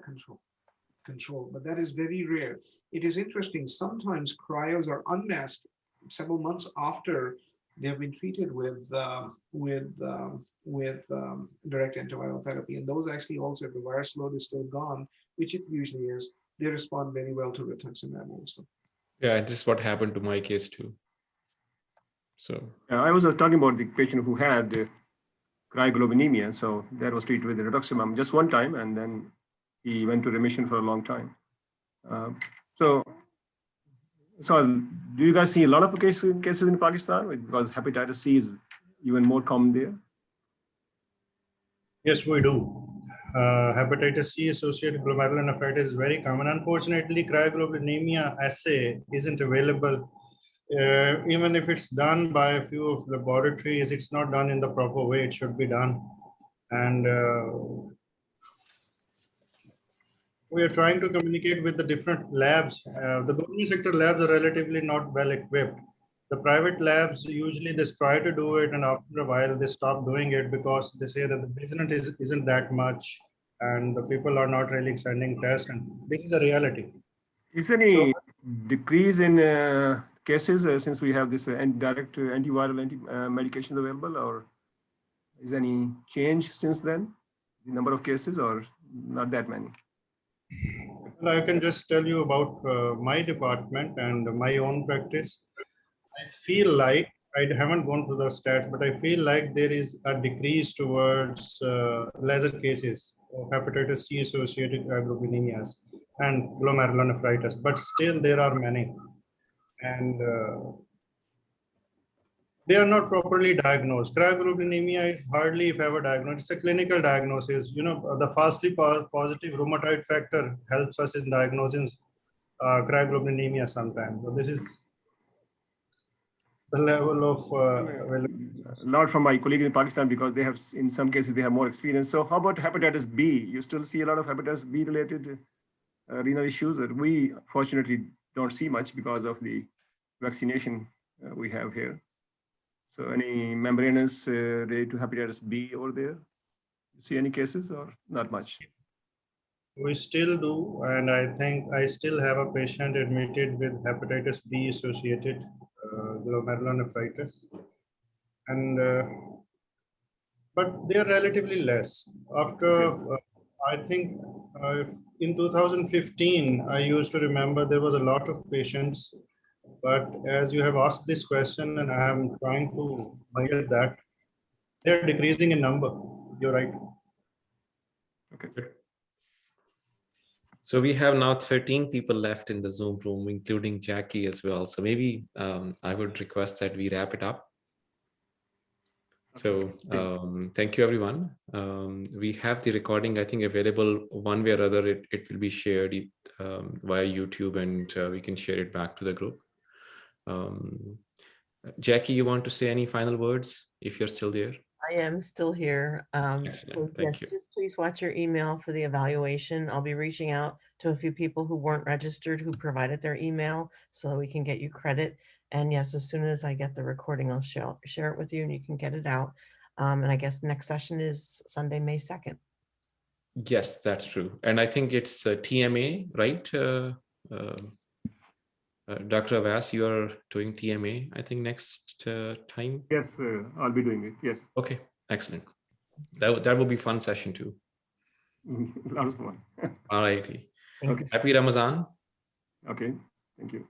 control, but that is very rare. It is interesting, sometimes cryos are unmasked several months after they have been treated with direct antiviral therapy, and those actually also, if the virus load is still gone, which it usually is, they respond very well to rituximab also. Yeah, this is what happened to my case too. So I was talking about the patient who had cryoglobulinemia, so that was treated with rituximab just one time, and then he went to remission for a long time. So do you guys see a lot of cases in Pakistan, because hepatitis C is even more common there? Yes, we do. Hepatitis C associated glomerulonephritis is very common. Unfortunately, cryoglobulinemia assay isn't available. Even if it's done by a few of laboratories, it's not done in the proper way it should be done. And we are trying to communicate with the different labs. The government sector labs are relatively not well equipped. The private labs, usually they try to do it, and after a while they stop doing it because they say that the business isn't that much and the people are not really sending tests, and this is the reality. Is any decrease in cases since we have this direct antiviral medications available, or is any change since then? The number of cases, or not that many? Well, I can just tell you about my department and my own practice. I feel like, I haven't gone through the stats, but I feel like there is a decrease towards lesser cases of hepatitis C associated cryoglobulinemias and glomerulonephritis, but still there are many. And they are not properly diagnosed. Cryoglobulinemia is hardly if ever diagnosed. It's a clinical diagnosis. You know, the fastly positive rheumatoid factor helps us in diagnosing cryoglobulinemia sometimes. So this is the level of a lot from my colleagues in Pakistan, because they have, in some cases, they have more experience. So how about hepatitis B? You still see a lot of hepatitis B related renal issues that we fortunately don't see much because of the vaccination we have here. So any membranous related to hepatitis B over there? You see any cases or not much? we still do, and I think I still have a patient admitted with hepatitis B associated glomerulonephritis, and but they are relatively less. After I think in 2015, I used to remember there was a lot of patients, but as you have asked this question, and I am trying to get that, they're decreasing in number. You're right. Okay. So we have now 13 people left in the Zoom room, including Jackie as well. So maybe I would request that we wrap it up. So thank you, everyone. We have the recording, I think, available one way or other. It will be shared via YouTube, and we can share it back to the group. Jackie, you want to say any final words if you're still there? I am still here. Excellent. Thank you. Just please watch your email for the evaluation. I'll be reaching out to a few people who weren't registered who provided their email so that we can get you credit. And yes, as soon as I get the recording, I'll share it with you and you can get it out. And I guess next session is Sunday, May 2nd. Yes, that's true. And I think it's TMA, right? Dr. Abbas, you are doing TMA, I think, next time? Yes, I'll be doing it. Yes. Okay, excellent. That will be fun session too. Lots of fun. All righty. Okay. Happy Ramadan. Okay. Thank you.